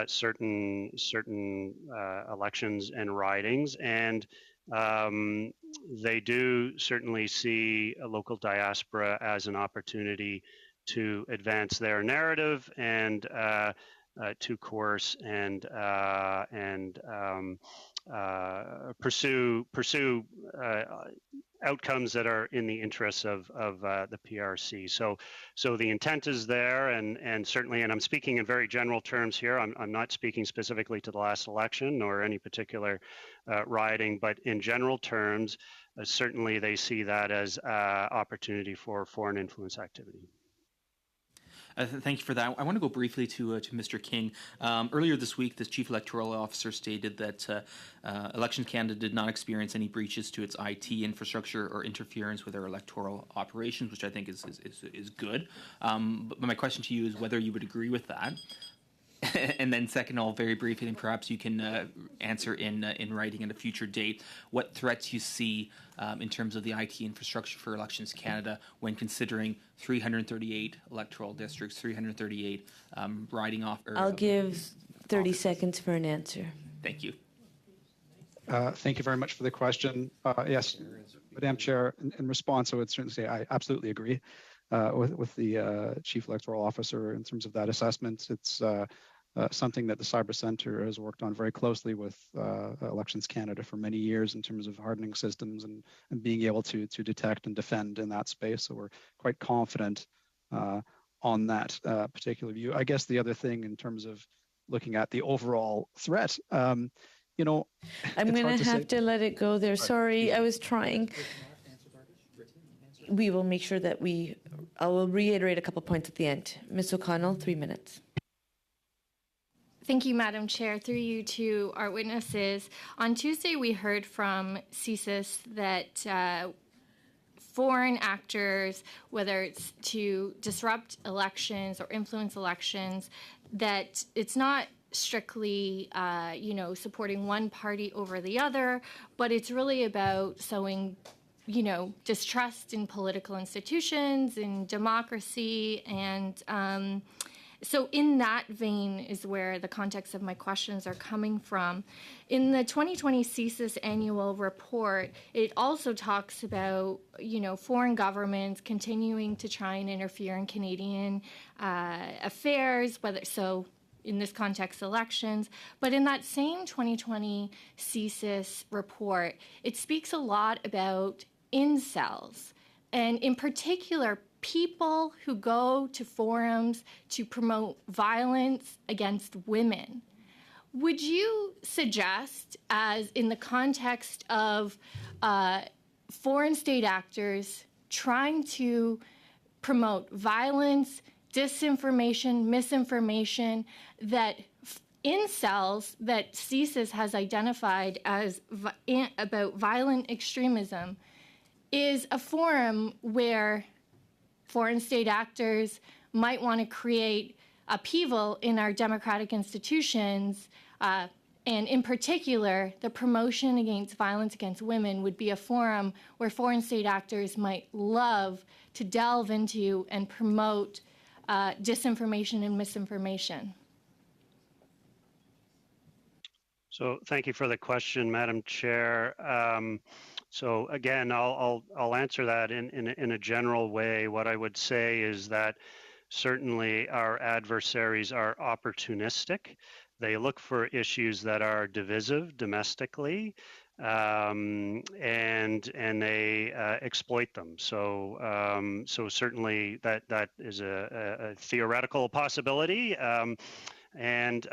S4: certain elections and ridings, and they do certainly see a local diaspora as an opportunity to advance their narrative and to course and pursue outcomes that are in the interests of the PRC. So the intent is there, and certainly, and I'm speaking in very general terms here. I'm not speaking specifically to the last election or any particular riding, but in general terms, certainly they see that as opportunity for foreign influence activity.
S12: Thank you for that. I want to go briefly to Mr. King. Earlier this week, the Chief Electoral Officer stated that Elections Canada did not experience any breaches to its IT infrastructure or interference with their electoral operations, which I think is good. But my question to you is whether you would agree with that. And then second, all very briefly, and perhaps you can answer in writing at a future date, what threats you see in terms of the IT infrastructure for Elections Canada when considering 338 electoral districts, 338 riding off.
S1: I'll give 30 seconds for an answer.
S12: Thank you.
S2: Thank you very much for the question. Yes, Madam Chair, in response, I would certainly say I absolutely agree with the Chief Electoral Officer in terms of that assessment. It's something that the Cyber Centre has worked on very closely with Elections Canada for many years in terms of hardening systems and being able to detect and defend in that space. So we're quite confident on that particular view. I guess the other thing in terms of looking at the overall threat, I'm going
S1: to have to let it go there. Sorry, I was trying. We will make sure that I will reiterate a couple points at the end. Ms. O'Connell, 3 minutes.
S13: Thank you, Madam Chair. Through you to our witnesses. On Tuesday, we heard from CSIS that foreign actors, whether it's to disrupt elections or influence elections, that it's not strictly, supporting one party over the other, but it's really about sowing distrust in political institutions, in democracy, and so in that vein is where the context of my questions are coming from. In the 2020 CSIS annual report, it also talks about, foreign governments continuing to try and interfere in Canadian affairs, in this context, elections. But in that same 2020 CSIS report, it speaks a lot about incels, and in particular, people who go to forums to promote violence against women. Would you suggest, as in the context of foreign state actors trying to promote violence, disinformation, misinformation, that incels that CSIS has identified as about violent extremism is a forum where foreign state actors might want to create upheaval in our democratic institutions, and in particular, the promotion against violence against women would be a forum where foreign state actors might love to delve into and promote disinformation and misinformation?
S4: So thank you for the question, Madam Chair. So again, I'll answer that in a general way. What I would say is that certainly our adversaries are opportunistic. They look for issues that are divisive domestically, and they exploit them. So certainly that is a theoretical possibility, and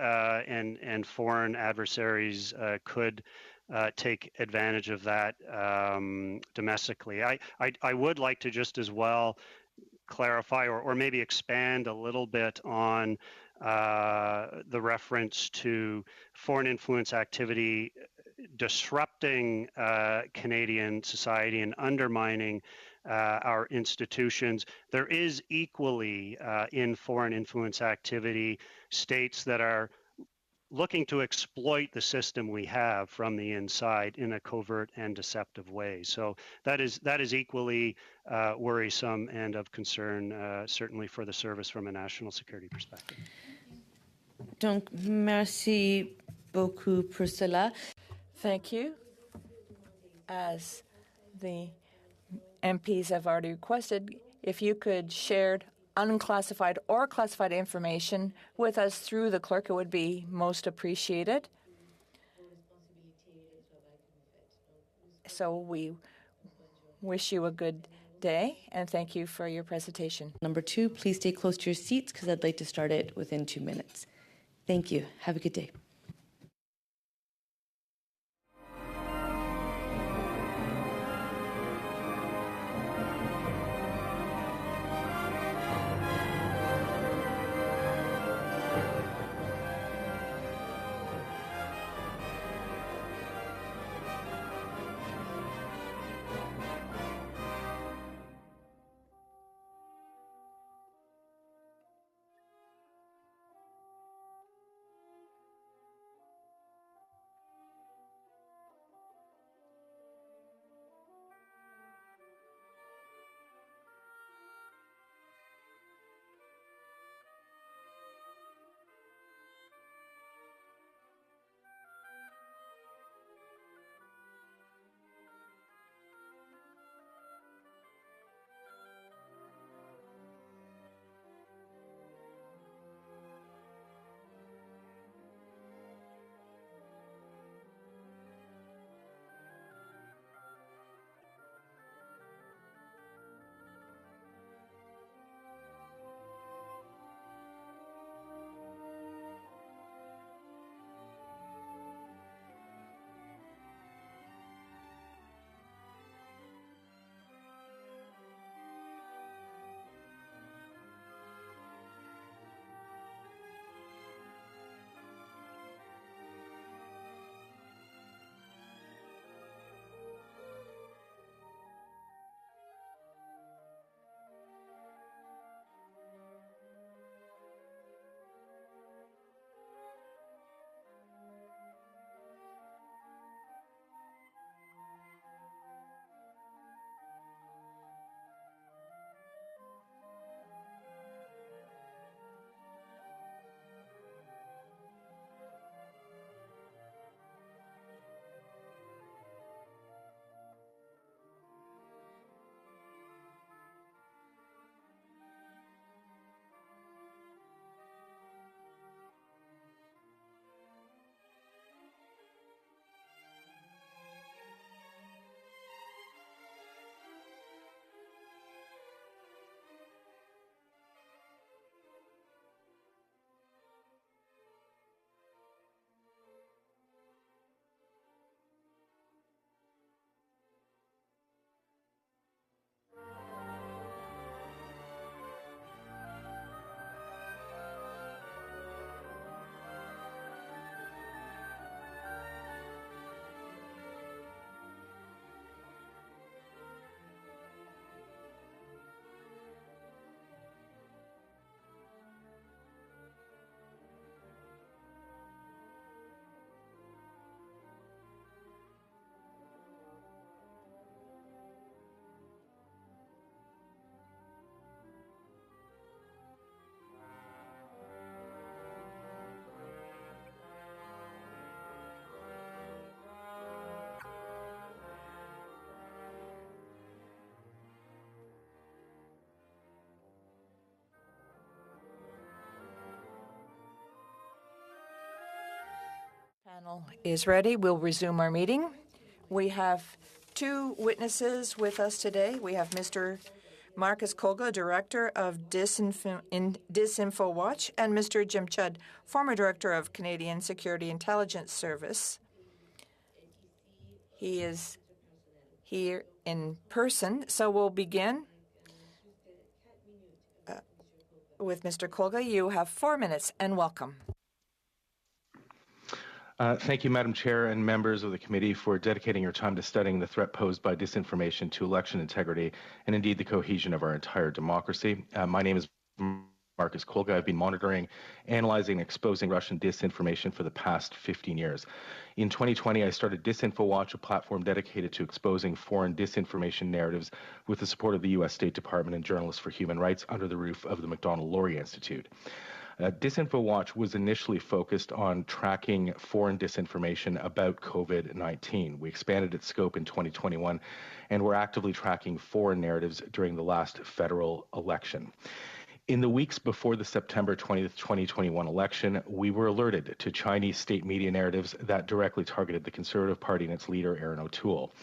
S4: foreign adversaries could take advantage of that domestically. I would like to just as well clarify or maybe expand a little bit on the reference to foreign influence activity disrupting Canadian society and undermining our institutions. There is equally in foreign influence activity states that are looking to exploit the system we have from the inside in a covert and deceptive way. So that is equally worrisome and of concern, certainly for the service from a national security perspective.
S1: Donc, merci beaucoup pour cela.
S8: Thank you. As the MPs have already requested, if you could share unclassified or classified information with us through the clerk, it would be most appreciated. So we wish you a good day and thank you for your presentation.
S1: Number 2, please stay close to your seats because I'd like to start it within 2 minutes. Thank you. Have a good day.
S8: Panel is ready. We'll resume our meeting. We have 2 witnesses with us today. We have Mr. Marcus Kolga, Director of Disinfo Watch, and Mr. Jim Chudd, former Director of Canadian Security Intelligence Service. He is here in person, so we'll begin with Mr. Kolga. You have 4 minutes, and welcome.
S14: Thank you, Madam Chair and members of the committee for dedicating your time to studying the threat posed by disinformation to election integrity and indeed the cohesion of our entire democracy. My name is Marcus Kolga. I've been monitoring, analyzing, and exposing Russian disinformation for the past 15 years. In 2020, I started Disinfo Watch, a platform dedicated to exposing foreign disinformation narratives with the support of the U.S. State Department and Journalists for Human Rights under the roof of the Macdonald-Laurier Institute. DisinfoWatch was initially focused on tracking foreign disinformation about COVID-19. We expanded its scope in 2021, and we're actively tracking foreign narratives during the last federal election. In the weeks before the September 20th, 2021 election, we were alerted to Chinese state media narratives that directly targeted the Conservative Party and its leader, Erin O'Toole.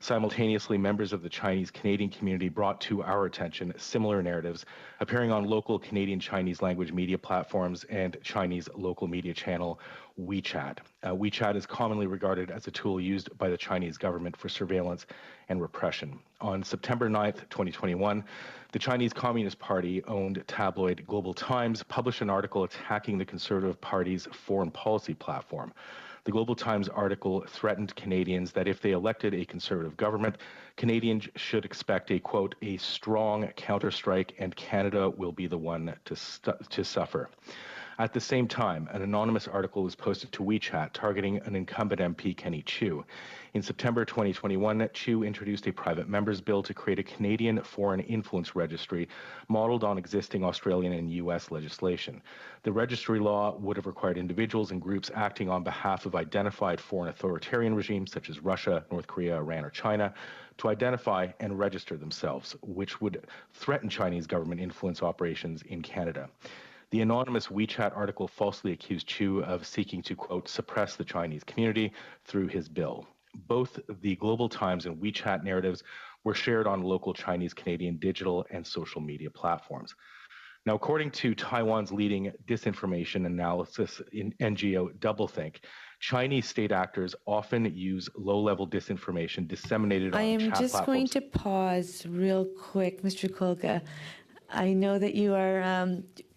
S14: Simultaneously, members of the Chinese Canadian community brought to our attention similar narratives appearing on local Canadian Chinese language media platforms and Chinese local media channel WeChat. WeChat is commonly regarded as a tool used by the Chinese government for surveillance and repression. On September 9th, 2021, the Chinese Communist Party-owned tabloid Global Times published an article attacking the Conservative Party's foreign policy platform. The Global Times article threatened Canadians that if they elected a Conservative government, Canadians should expect a, quote, a strong counterstrike and Canada will be the one to suffer. At the same time, an anonymous article was posted to WeChat targeting an incumbent MP, Kenny Chiu. In September 2021, Chiu introduced a private member's bill to create a Canadian foreign influence registry modeled on existing Australian and U.S. legislation. The registry law would have required individuals and groups acting on behalf of identified foreign authoritarian regimes such as Russia, North Korea, Iran, or China to identify and register themselves, which would threaten Chinese government influence operations in Canada. The anonymous WeChat article falsely accused Chiu of seeking to, quote, suppress the Chinese community through his bill. Both the Global Times and WeChat narratives were shared on local Chinese Canadian digital and social media platforms. Now, according to Taiwan's leading disinformation analysis NGO Doublethink, Chinese state actors often use low-level disinformation disseminated on chat platforms. I am just
S1: going to pause real quick, Mr. Kolga. I know that you are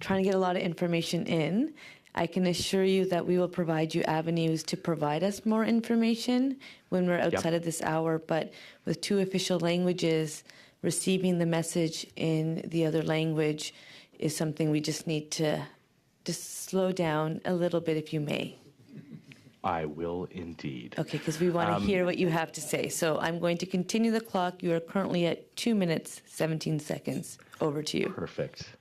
S1: trying to get a lot of information in. I can assure you that we will provide you avenues to provide us more information when we're outside of this hour, but with two official languages, receiving the message in the other language is something we just need to just slow down a little bit, if you may.
S14: I will indeed.
S1: Okay, because we want to hear what you have to say. So I'm going to continue the clock. You are currently at 2 minutes, 17 seconds. Over to you.
S14: Perfect.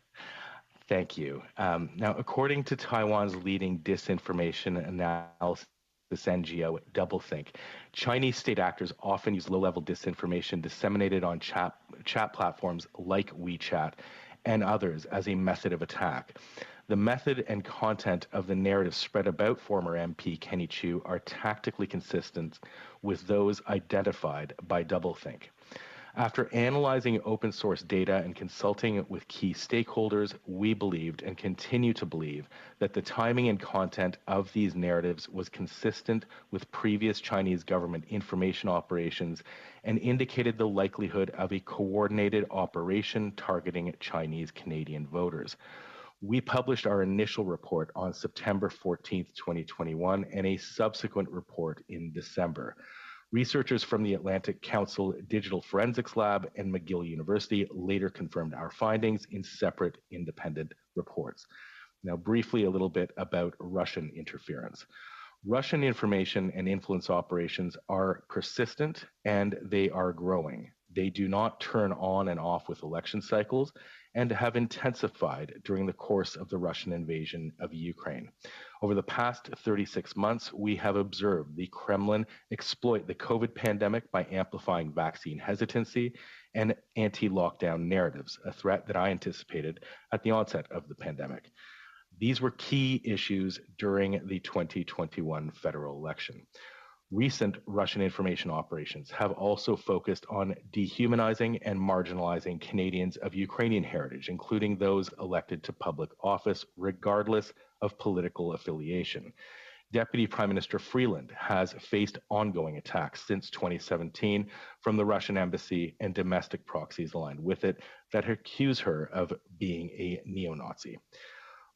S14: Thank you. Now, according to Taiwan's leading disinformation analysis NGO, Doublethink, Chinese state actors often use low-level disinformation disseminated on chat platforms like WeChat and others as a method of attack. The method and content of the narrative spread about former MP Kenny Chiu are tactically consistent with those identified by Doublethink. After analyzing open source data and consulting with key stakeholders, we believed and continue to believe that the timing and content of these narratives was consistent with previous Chinese government information operations and indicated the likelihood of a coordinated operation targeting Chinese Canadian voters. We published our initial report on September 14th, 2021, and a subsequent report in December. Researchers from the Atlantic Council Digital Forensics Lab and McGill University later confirmed our findings in separate independent reports. Now, briefly, a little bit about Russian interference. Russian information and influence operations are persistent and they are growing. They do not turn on and off with election cycles and have intensified during the course of the Russian invasion of Ukraine. Over the past 36 months, we have observed the Kremlin exploit the COVID pandemic by amplifying vaccine hesitancy and anti-lockdown narratives, a threat that I anticipated at the onset of the pandemic. These were key issues during the 2021 federal election. Recent Russian information operations have also focused on dehumanizing and marginalizing Canadians of Ukrainian heritage, including those elected to public office, regardless of political affiliation. Deputy Prime Minister Freeland has faced ongoing attacks since 2017 from the Russian embassy and domestic proxies aligned with it that accuse her of being a neo-Nazi.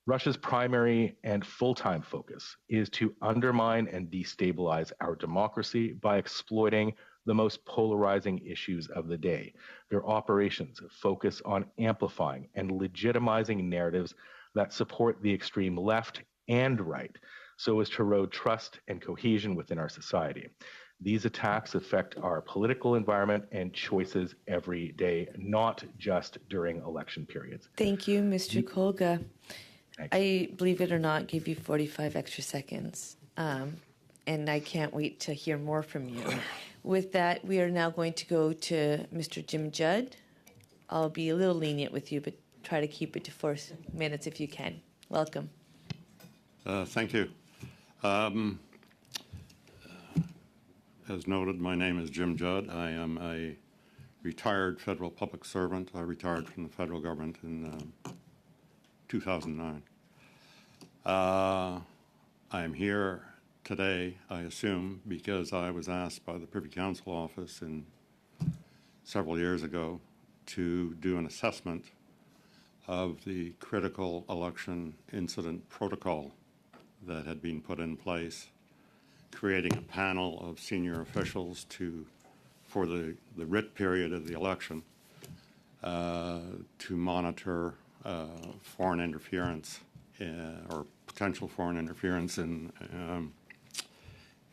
S14: Russia's primary and full-time focus is to undermine and destabilize our democracy by exploiting the most polarizing issues of the day. Their operations focus on amplifying and legitimizing narratives that support the extreme left and right, so as to erode trust and cohesion within our society. These attacks affect our political environment and choices every day, not just during election periods.
S1: Thank you, Mr. Kolga. I, believe it or not, gave you 45 extra seconds, and I can't wait to hear more from you. With that, we are now going to go to Mr. Jim Judd. I'll be a little lenient with you, but try to keep it to 4 minutes if you can. Welcome.
S15: Thank you. As noted, my name is Jim Judd. I am a retired federal public servant. I retired from the federal government in 2009. I am here today, I assume, because I was asked by the Privy Council office several years ago to do an assessment of the critical election incident protocol that had been put in place, creating a panel of senior officials for the writ period of the election to monitor foreign interference or potential foreign interference in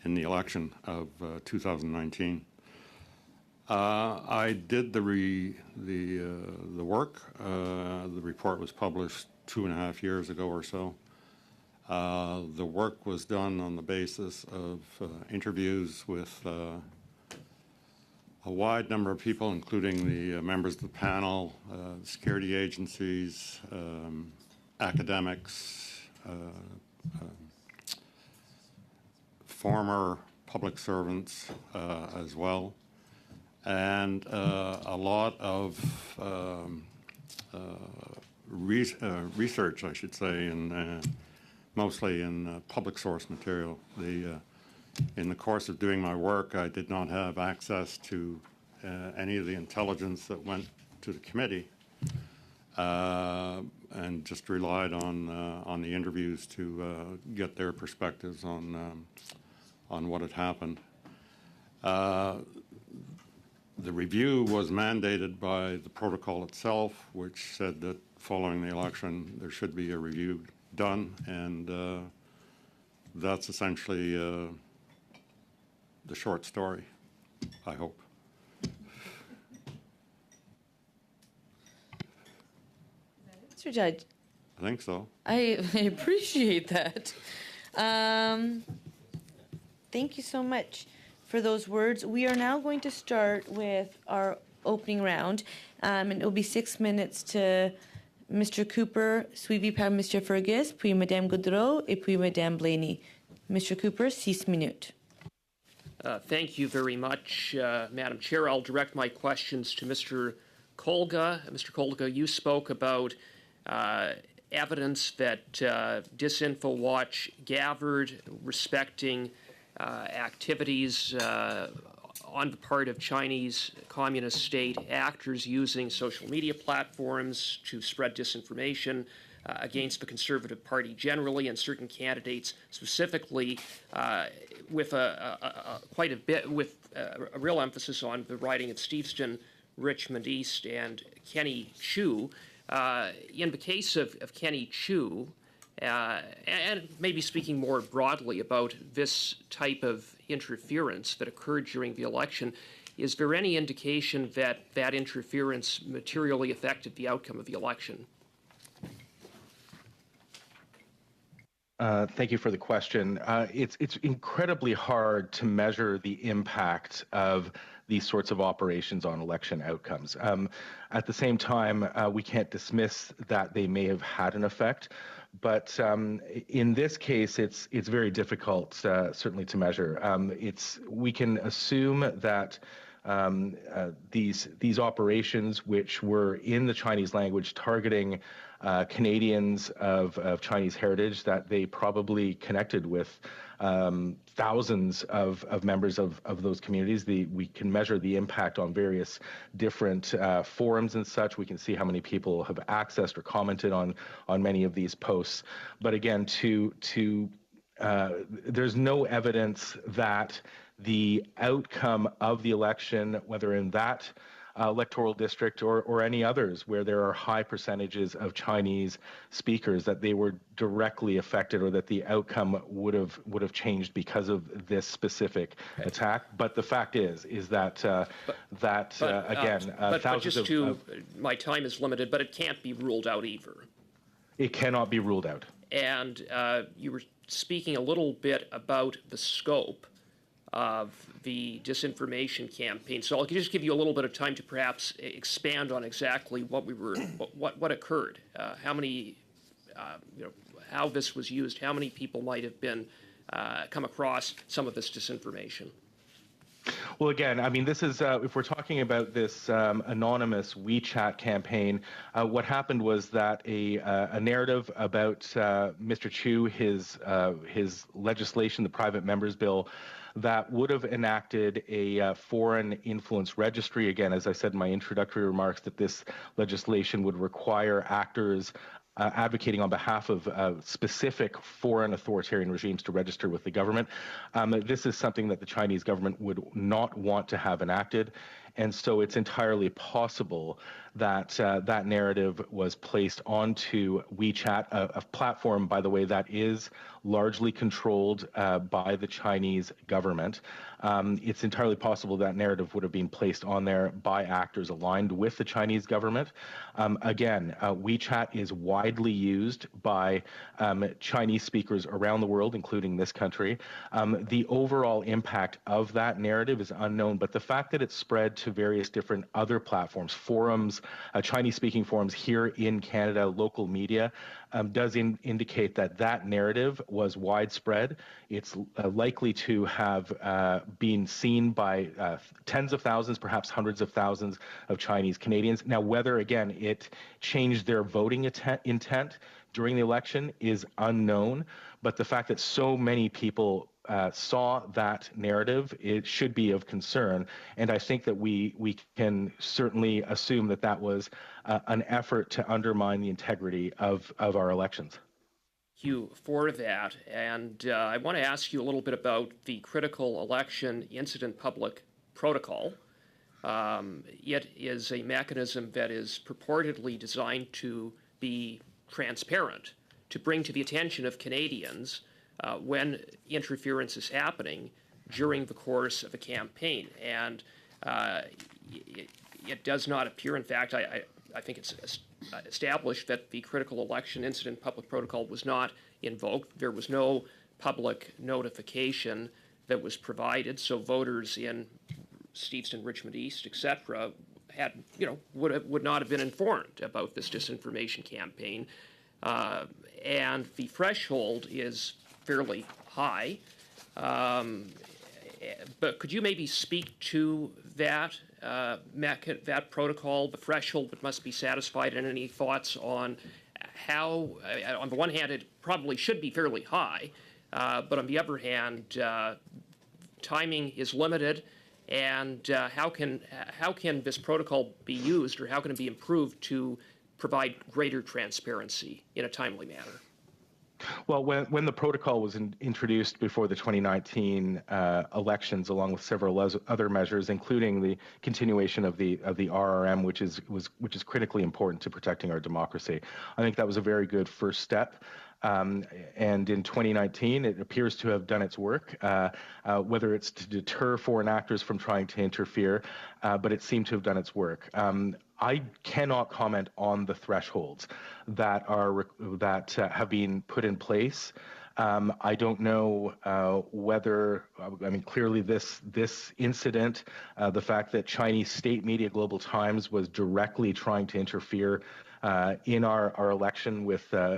S15: the election of 2019. I did the work. The report was published 2.5 years ago or so. The work was done on the basis of interviews with a wide number of people, including the members of the panel, security agencies, academics, former public servants as well, and a lot of research, I should say, mostly in public source material. In the course of doing my work, I did not have access to any of the intelligence that went to the committee, and just relied on the interviews to get their perspectives on what had happened. The review was mandated by the protocol itself, which said that following the election there should be a review done, and that's essentially the short story, I hope.
S1: Mr. Judge.
S15: I think so.
S1: I appreciate that. Thank you so much for those words. We are now going to start with our opening round, and it will be 6 minutes to Mr. Cooper, suivi par Mr. Fergus, puis Madame Goudreau, et puis Madame Blaney. Mr. Cooper, 6 minutes.
S3: Thank you very much, Madam Chair. I'll direct my questions to Mr. Kolga. Mr. Kolga, you spoke about evidence that DisinfoWatch gathered respecting activities on the part of Chinese communist state actors using social media platforms to spread disinformation against the Conservative Party generally and certain candidates specifically, with quite a bit, with a real emphasis on the riding of Steveston, Richmond East, and Kenny Chiu. In the case of Kenny Chiu, and maybe speaking more broadly about this type of interference that occurred during the election, is there any indication that that interference materially affected the outcome of the election?
S14: Thank you for the question. It's incredibly hard to measure the impact of these sorts of operations on election outcomes. At the same time, we can't dismiss that they may have had an effect, but in this case, it's very difficult, certainly, to measure. We can assume that these operations, which were in the Chinese language, targeting Canadians of Chinese heritage, that they probably connected with thousands of members of those communities. We can measure the impact on various different forums and such. We can see how many people have accessed or commented on many of these posts. But again, there's no evidence that the outcome of the election, whether in that electoral district or any others where there are high percentages of Chinese speakers, that they were directly affected or that the outcome would have changed because of this specific attack. But the fact is that again,
S3: but just my time is limited, but it can't be ruled out either.
S14: It cannot be ruled out.
S3: And you were speaking a little bit about the scope of the disinformation campaign. So I'll just give you a little bit of time to perhaps expand on exactly what occurred, how many, how this was used, how many people might have been come across some of this disinformation.
S14: Well, again, I mean, this is, if we're talking about this anonymous WeChat campaign, what happened was that a narrative about Mr. Chu, his legislation, the Private Members Bill, that would have enacted a foreign influence registry. Again, as I said in my introductory remarks, that this legislation would require actors advocating on behalf of specific foreign authoritarian regimes to register with the government. This is something that the Chinese government would not want to have enacted. And so it's entirely possible that that narrative was placed onto WeChat, a platform, by the way, that is largely controlled by the Chinese government. It's entirely possible that narrative would have been placed on there by actors aligned with the Chinese government. Again, WeChat is widely used by Chinese speakers around the world, including this country. The overall impact of that narrative is unknown, but the fact that it's spread to various different other platforms, forums, Chinese-speaking forums here in Canada, local media, does indicate that that narrative was widespread. It's likely to have been seen by tens of thousands, perhaps hundreds of thousands of Chinese Canadians. Now, whether, again, it changed their voting intent during the election is unknown, but the fact that so many people saw that narrative, it should be of concern. And I think that we can certainly assume that that was an effort to undermine the integrity of our elections.
S3: Thank you for that. And I want to ask you a little bit about the Critical Election Incident Public Protocol. It is a mechanism that is purportedly designed to be transparent, to bring to the attention of Canadians when interference is happening during the course of a campaign. And it does not appear, in fact, I think it's established that the Critical Election Incident Public Protocol was not invoked. There was no public notification that was provided, so voters in Steveston, Richmond East, etc., had, would not have been informed about this disinformation campaign. And the threshold is fairly high. But could you maybe speak to that that protocol, the threshold that must be satisfied, and any thoughts on how, on the one hand, it probably should be fairly high, but on the other hand, timing is limited, and how can this protocol be used, or how can it be improved to provide greater transparency in a timely manner?
S14: Well, when the protocol was introduced before the 2019 elections, along with several other measures, including the continuation of the RRM, which is critically important to protecting our democracy, I think that was a very good first step. And in 2019, it appears to have done its work, whether it's to deter foreign actors from trying to interfere, but it seemed to have done its work. I cannot comment on the thresholds that have been put in place. I don't know whether, I mean, clearly this incident, the fact that Chinese state media, Global Times, was directly trying to interfere in our election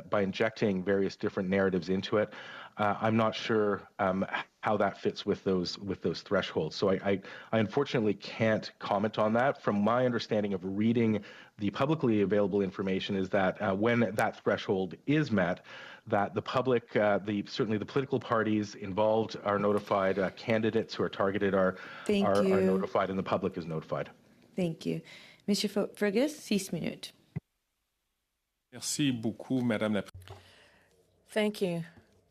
S14: by injecting various different narratives into it. I'm not sure how that fits with those thresholds. So I unfortunately can't comment on that. From my understanding of reading the publicly available information is that when that threshold is met, that the public, certainly the political parties involved are notified, candidates who are targeted are notified, and the public is notified.
S1: Thank you. Monsieur Fergus, 6 minutes.
S16: Merci beaucoup, Madame la
S8: Thank you,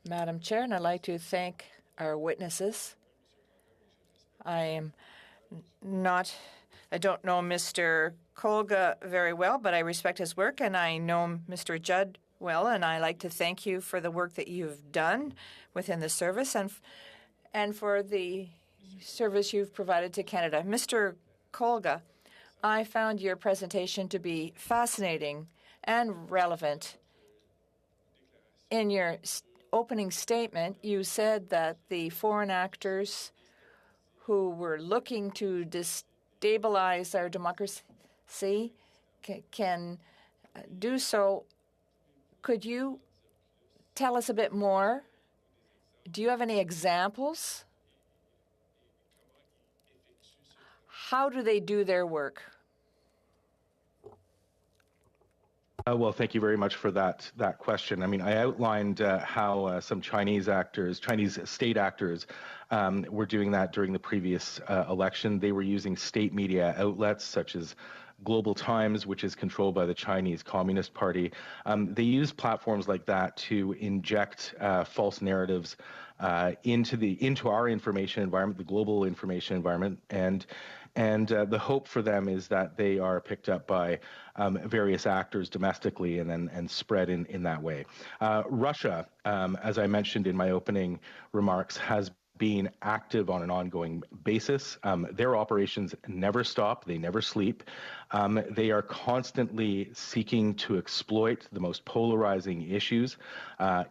S8: Madam Chair, and I'd like to thank our witnesses. I don't know Mr. Kolga very well, but I respect his work, and I know Mr. Judd well, and I like to thank you for the work that you've done within the service and for the service you've provided to Canada. Mr. Kolga, I found your presentation to be fascinating and relevant in your opening statement, you said that the foreign actors who were looking to destabilize our democracy can do so. Could you tell us a bit more? Do you have any examples? How do they do their work?
S14: Well, thank you very much for that question. I mean, I outlined how some Chinese state actors, were doing that during the previous election. They were using state media outlets such as Global Times, which is controlled by the Chinese Communist Party. They use platforms like that to inject false narratives into our information environment, the global information environment, and the hope for them is that they are picked up by various actors domestically and spread in that way. Russia, as I mentioned in my opening remarks, has been active on an ongoing basis. Their operations never stop. They never sleep. They are constantly seeking to exploit the most polarizing issues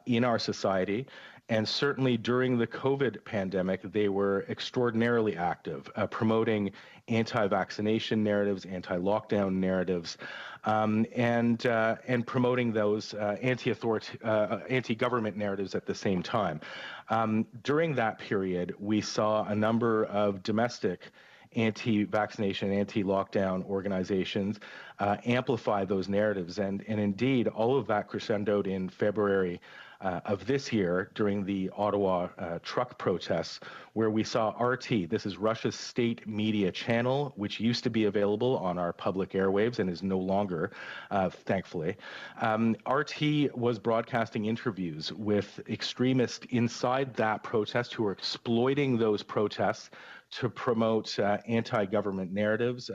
S14: in our society. And certainly during the COVID pandemic, they were extraordinarily active, promoting anti-vaccination narratives, anti-lockdown narratives, and promoting those anti-government narratives at the same time. During that period, we saw a number of domestic anti-vaccination, anti-lockdown organizations amplify those narratives. And indeed, all of that crescendoed in February of this year during the Ottawa truck protests, where we saw RT, this is Russia's state media channel, which used to be available on our public airwaves and is no longer, thankfully. RT was broadcasting interviews with extremists inside that protest who were exploiting those protests to promote anti-government narratives.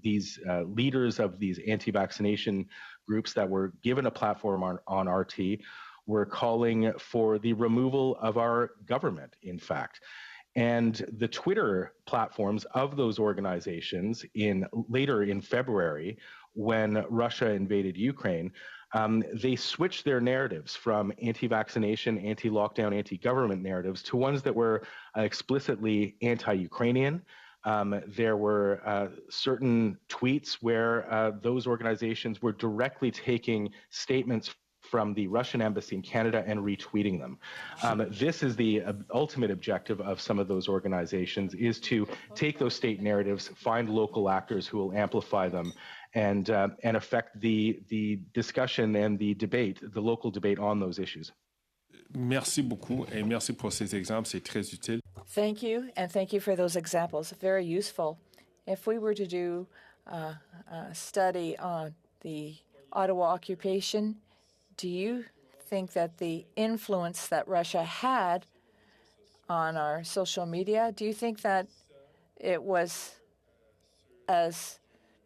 S14: These leaders of these anti-vaccination groups that were given a platform on RT were calling for the removal of our government, in fact. And the Twitter platforms of those organizations later in February, when Russia invaded Ukraine, they switched their narratives from anti-vaccination, anti-lockdown, anti-government narratives to ones that were explicitly anti-Ukrainian. There were certain tweets where those organizations were directly taking statements from the Russian embassy in Canada and retweeting them. This is the ultimate objective of some of those organizations, is to take those state narratives, find local actors who will amplify them, and affect the discussion and the debate, the local debate on those issues.
S16: Merci beaucoup et merci pour ces exemples, c'est très utile.
S8: Thank you, and thank you for those examples. Very useful. If we were to do a study on the Ottawa occupation, do you think that the influence that Russia had on our social media, do you think that it was as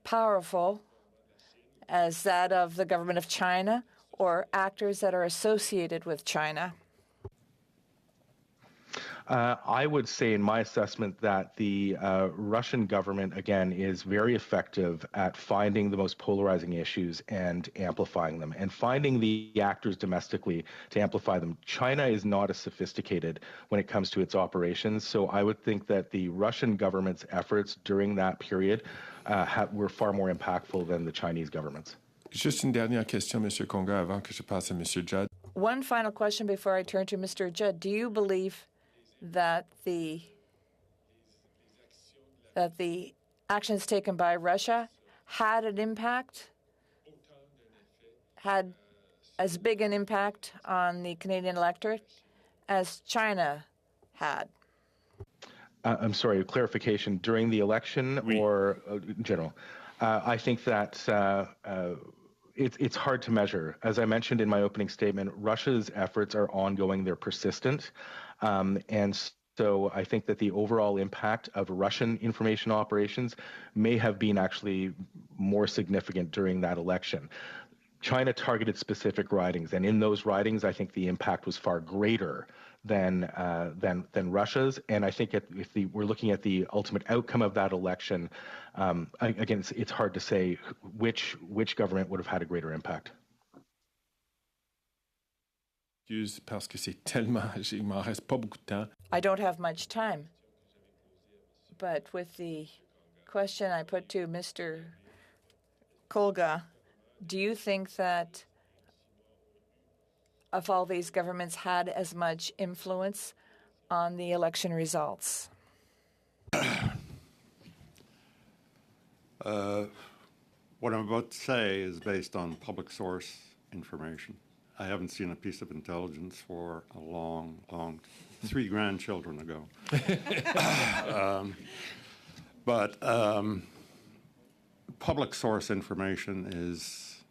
S8: powerful as that of the government of China or actors that are associated with China?
S14: I would say in my assessment that the Russian government, again, is very effective at finding the most polarizing issues and amplifying them, and finding the actors domestically to amplify them. China is not as sophisticated when it comes to its operations, so I would think that the Russian government's efforts during that period were far more impactful than the Chinese government's.
S16: Juste une dernière question, M. Conga, avant que je passe à M. Judd.
S8: One final question before I turn to Mr. Judd. Do you believe that the actions taken by Russia had an impact, had as big an impact on the Canadian electorate as China had?
S14: I'm sorry, clarification, during the election or in general? I think that it's hard to measure. As I mentioned in my opening statement, Russia's efforts are ongoing, they're persistent. And so I think that the overall impact of Russian information operations may have been actually more significant during that election. China targeted specific ridings, and in those ridings, I think the impact was far greater than Russia's. And I think if we're looking at the ultimate outcome of that election, again, it's hard to say which government would have had a greater impact.
S16: Excuse parce que c'est tellement, il m'en reste pas beaucoup de temps.
S8: I don't have much time. But with the question I put to Mr. Kolga, do you think that if all these governments had as much influence on the election results?
S15: What I'm about to say is based on public source information. I haven't seen a piece of intelligence for a long, 3 grandchildren ago. But public source information is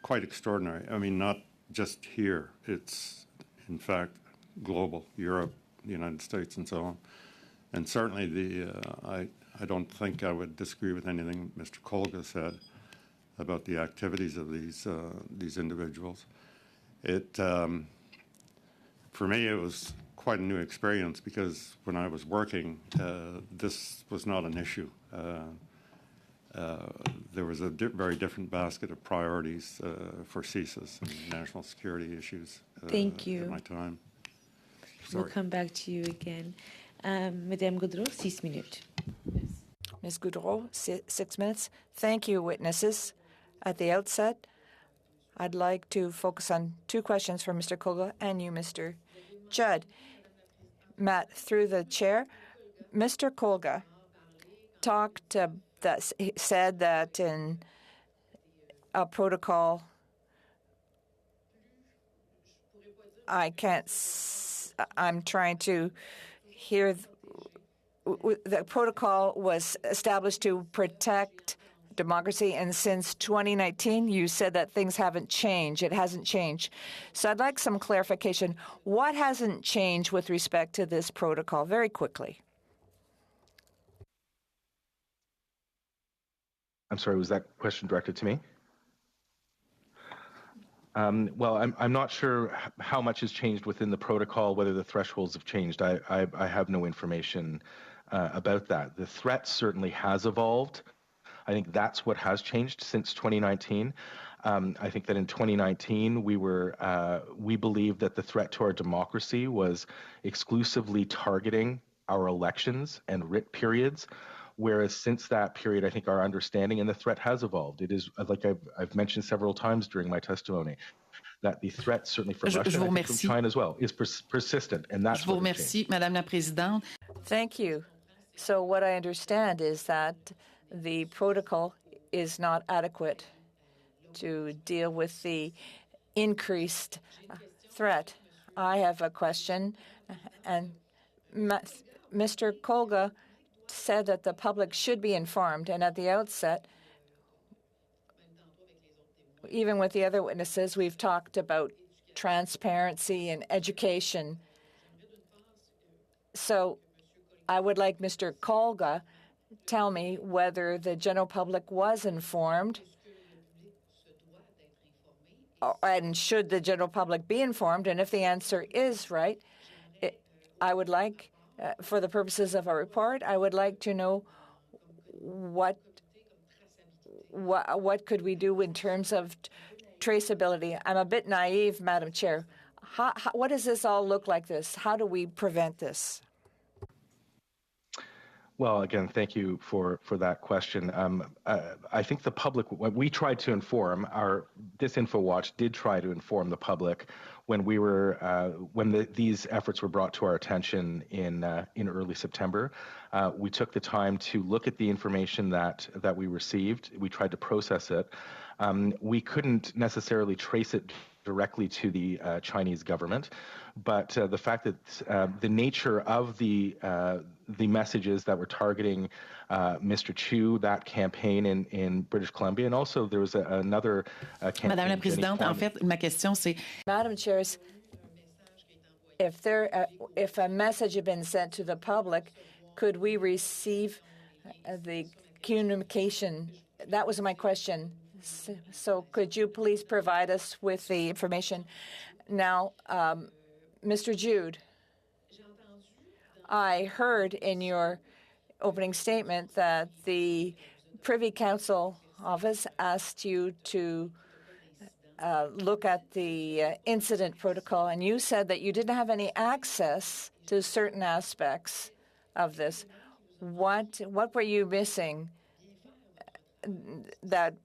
S15: quite extraordinary. I mean, not just here. It's, in fact, global, Europe, the United States, and so on. And certainly I don't think I would disagree with anything Mr. Kolga said about the activities of these individuals. For me, it was quite a new experience because when I was working, this was not an issue. There was a very different basket of priorities for CSIS and national security issues.
S1: Thank you.
S15: At my time.
S1: We'll come back to you again. Madame Gaudreau, 6 minutes.
S8: Ms. Gaudreau, 6 minutes. Thank you, witnesses. At the outset, I'd like to focus on 2 questions for Mr. Kolga and you, Mr. Judd. Matt, through the chair, Mr. Kolga said that in a protocol, I'm trying to hear. The protocol was established to protect democracy, and since 2019, you said that things haven't changed. It hasn't changed. So I'd like some clarification. What hasn't changed with respect to this protocol? Very quickly.
S14: I'm sorry, was that question directed to me? Well, I'm not sure how much has changed within the protocol, whether the thresholds have changed. I have no information about that. The threat certainly has evolved. I think that's what has changed since 2019. I think that in 2019, we believed that the threat to our democracy was exclusively targeting our elections and writ periods. Whereas since that period, I think our understanding and the threat has evolved. It is, like I've mentioned several times during my testimony, that the threat, certainly from Russia and from China as well, is persistent. And that's what has changed.
S7: Madame la Présidente.
S8: Thank you. So what I understand is that the protocol is not adequate to deal with the increased threat. I have a question, and Mr. Kolga said that the public should be informed, and at the outset, even with the other witnesses, we've talked about transparency and education. So I would like Mr. Kolga tell me whether the general public was informed, and should the general public be informed, and if the answer is right, I would like, for the purposes of our report, I would like to know what could we do in terms of traceability. I'm a bit naive, Madam Chair. What does this all look like this? How do we prevent this?
S14: Well, again, thank you for that question. I think the public, we tried to inform, our DisinfoWatch did try to inform the public when we were these efforts were brought to our attention in early September. We took the time to look at the information that we received. We tried to process it. We couldn't necessarily trace it directly to the Chinese government, but the fact that the nature of the messages that were targeting Mr. Chu, that campaign in British Columbia, and also there was another campaign.
S7: Madame la Présidente, en fait, ma question c'est.
S8: Madam Chair, if a message had been sent to the public, could we receive the communication? That was my question. So could you please provide us with the information? Now, Mr. Jude, I heard in your opening statement that the Privy Council office asked you to look at the incident protocol, and you said that you didn't have any access to certain aspects of this. What were you missing that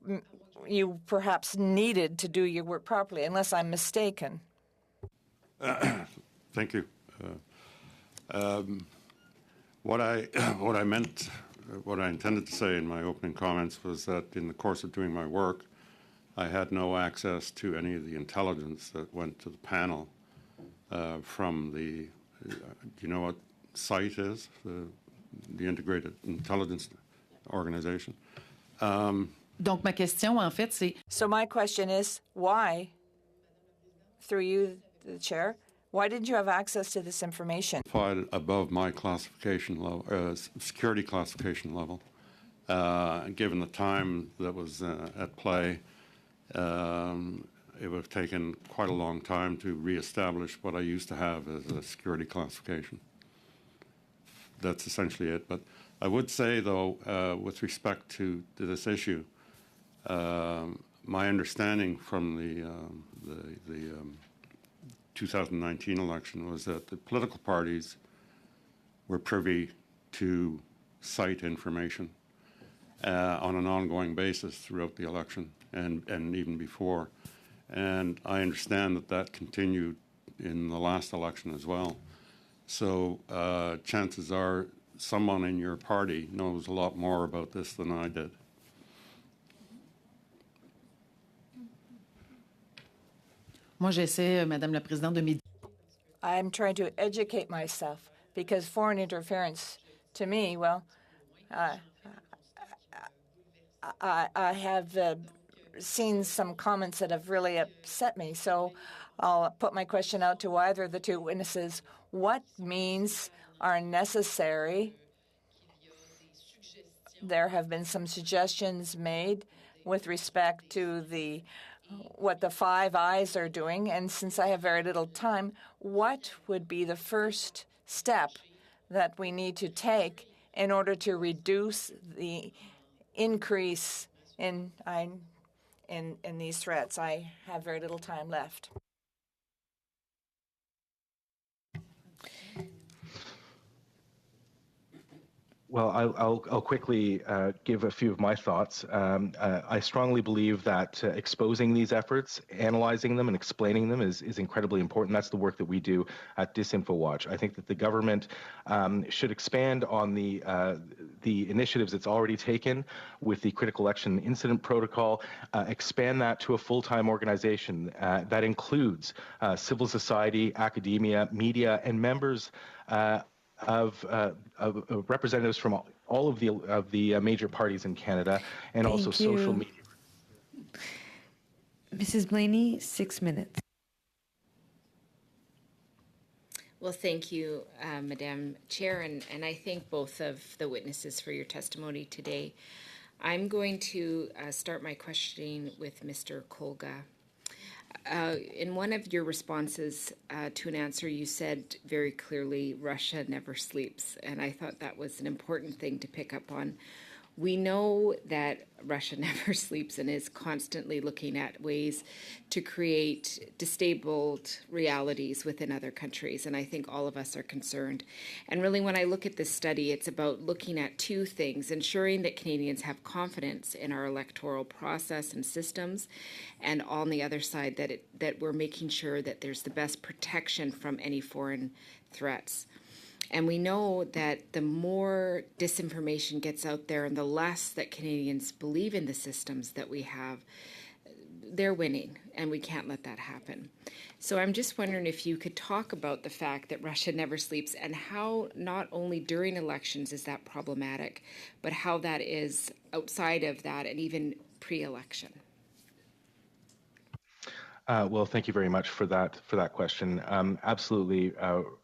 S8: you perhaps needed to do your work properly, unless I'm mistaken?
S15: Thank you. What I meant, what I intended to say in my opening comments was that in the course of doing my work, I had no access to any of the intelligence that went to the panel from the, do you know what SITE is? The Integrated Intelligence Organization.
S7: Donc, ma question, en fait, c'est...
S8: So my question is, why, through you, the chair, why didn't you have access to this information?
S15: Above my classification level, security classification level, given the time that was at play, it would have taken quite a long time to reestablish what I used to have as a security classification. That's essentially it. But I would say, though, with respect to this issue, my understanding from the 2019 election was that the political parties were privy to SITE information on an ongoing basis throughout the election and even before. And I understand that that continued in the last election as well. So chances are someone in your party knows a lot more about this than I did.
S7: Moi, j'essaie, Madame la Présidente, de m'y...
S8: I'm trying to educate myself, because foreign interference, to me, well, I have seen some comments that have really upset me. So I'll put my question out to either of the two witnesses. What means are necessary? There have been some suggestions made with respect to what the Five Eyes are doing, and since I have very little time, what would be the first step that we need to take in order to reduce the increase in these threats? I have very little time left.
S14: Well, I'll quickly give a few of my thoughts. I strongly believe that exposing these efforts, analyzing them, and explaining them is incredibly important. That's the work that we do at DisinfoWatch. I think that the government should expand on the initiatives it's already taken with the Critical Election Incident Protocol, expand that to a full-time organization that includes civil society, academia, media, and members of representatives from all of the major parties in Canada, and also social media.
S1: Mrs. Blaney, 6 minutes.
S17: Well, thank you, Madam Chair, and I thank both of the witnesses for your testimony today. I'm going to start my questioning with Mr. Kolga. In one of your responses to an answer, you said very clearly, Russia never sleeps. And I thought that was an important thing to pick up on. We know that Russia never sleeps and is constantly looking at ways to create disabled realities within other countries. And I think all of us are concerned. And really, when I look at this study, it's about looking at two things: ensuring that Canadians have confidence in our electoral process and systems, and on the other side, that we're making sure that there's the best protection from any foreign threats. And we know that the more disinformation gets out there and the less that Canadians believe in the systems that we have, they're winning, and we can't let that happen. So I'm just wondering if you could talk about the fact that Russia never sleeps, and how not only during elections is that problematic, but how that is outside of that and even pre-election.
S14: Well, thank you very much for that question. Absolutely,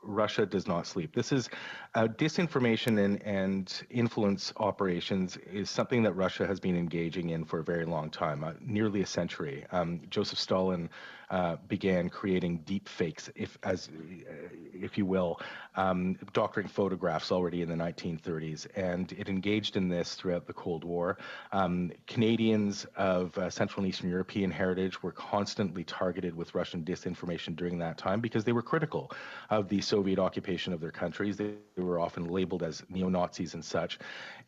S14: Russia does not sleep. This is disinformation and influence operations is something that Russia has been engaging in for a very long time, nearly a century. Joseph Stalin began creating deep fakes, if you will, doctoring photographs already in the 1930s, and it engaged in this throughout the Cold War. Canadians of Central and Eastern European heritage were constantly targeted with Russian disinformation during that time because they were critical of the Soviet occupation of their countries. They were often labeled as neo-Nazis and such.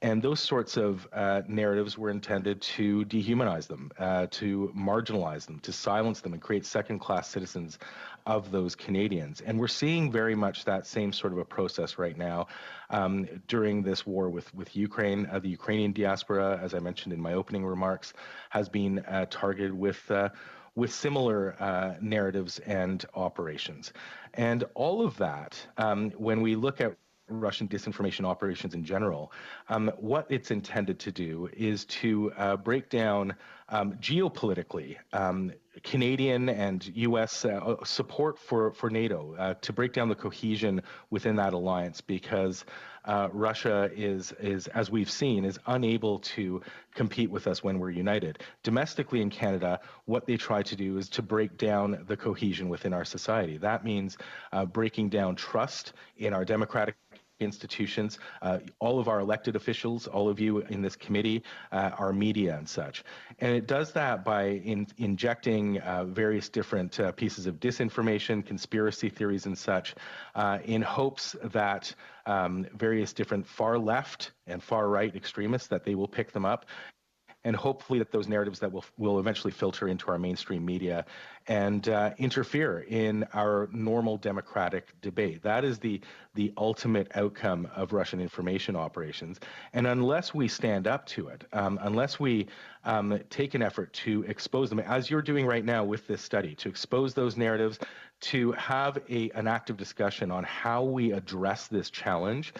S14: And those sorts of narratives were intended to dehumanize them, to marginalize them, to silence them, and create second-class citizens of those Canadians. And we're seeing very much that same sort of a process right now during this war with Ukraine. The Ukrainian diaspora, as I mentioned in my opening remarks, has been targeted with similar narratives and operations. And all of that, when we look at Russian disinformation operations in general, what it's intended to do is to break down geopolitically Canadian and U.S. Support for NATO, to break down the cohesion within that alliance, because Russia is, as we've seen, is unable to compete with us when we're united. Domestically in Canada, what they try to do is to break down the cohesion within our society. That means breaking down trust in our democratic institutions, all of our elected officials, all of you in this committee, our media and such. And it does that by injecting various different pieces of disinformation, conspiracy theories and such, in hopes that various different far left and far right extremists, that they will pick them up, and hopefully that those narratives that will eventually filter into our mainstream media and interfere in our normal democratic debate. That is the ultimate outcome of Russian information operations. And unless we stand up to it, unless we take an effort to expose them, as you're doing right now with this study, to expose those narratives, to have an active discussion on how we address this challenge,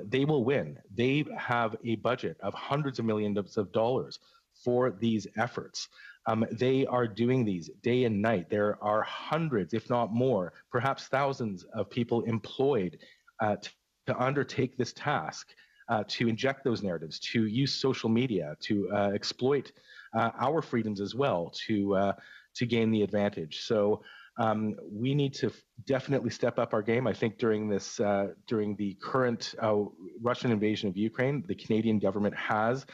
S14: they will win. They have a budget of hundreds of millions of dollars for these efforts. They are doing these day and night. There are hundreds, if not more, perhaps thousands of people employed to undertake this task, to inject those narratives, to use social media, to exploit our freedoms as well, to gain the advantage. So we need to definitely step up our game. I think during the current Russian invasion of Ukraine, the Canadian government has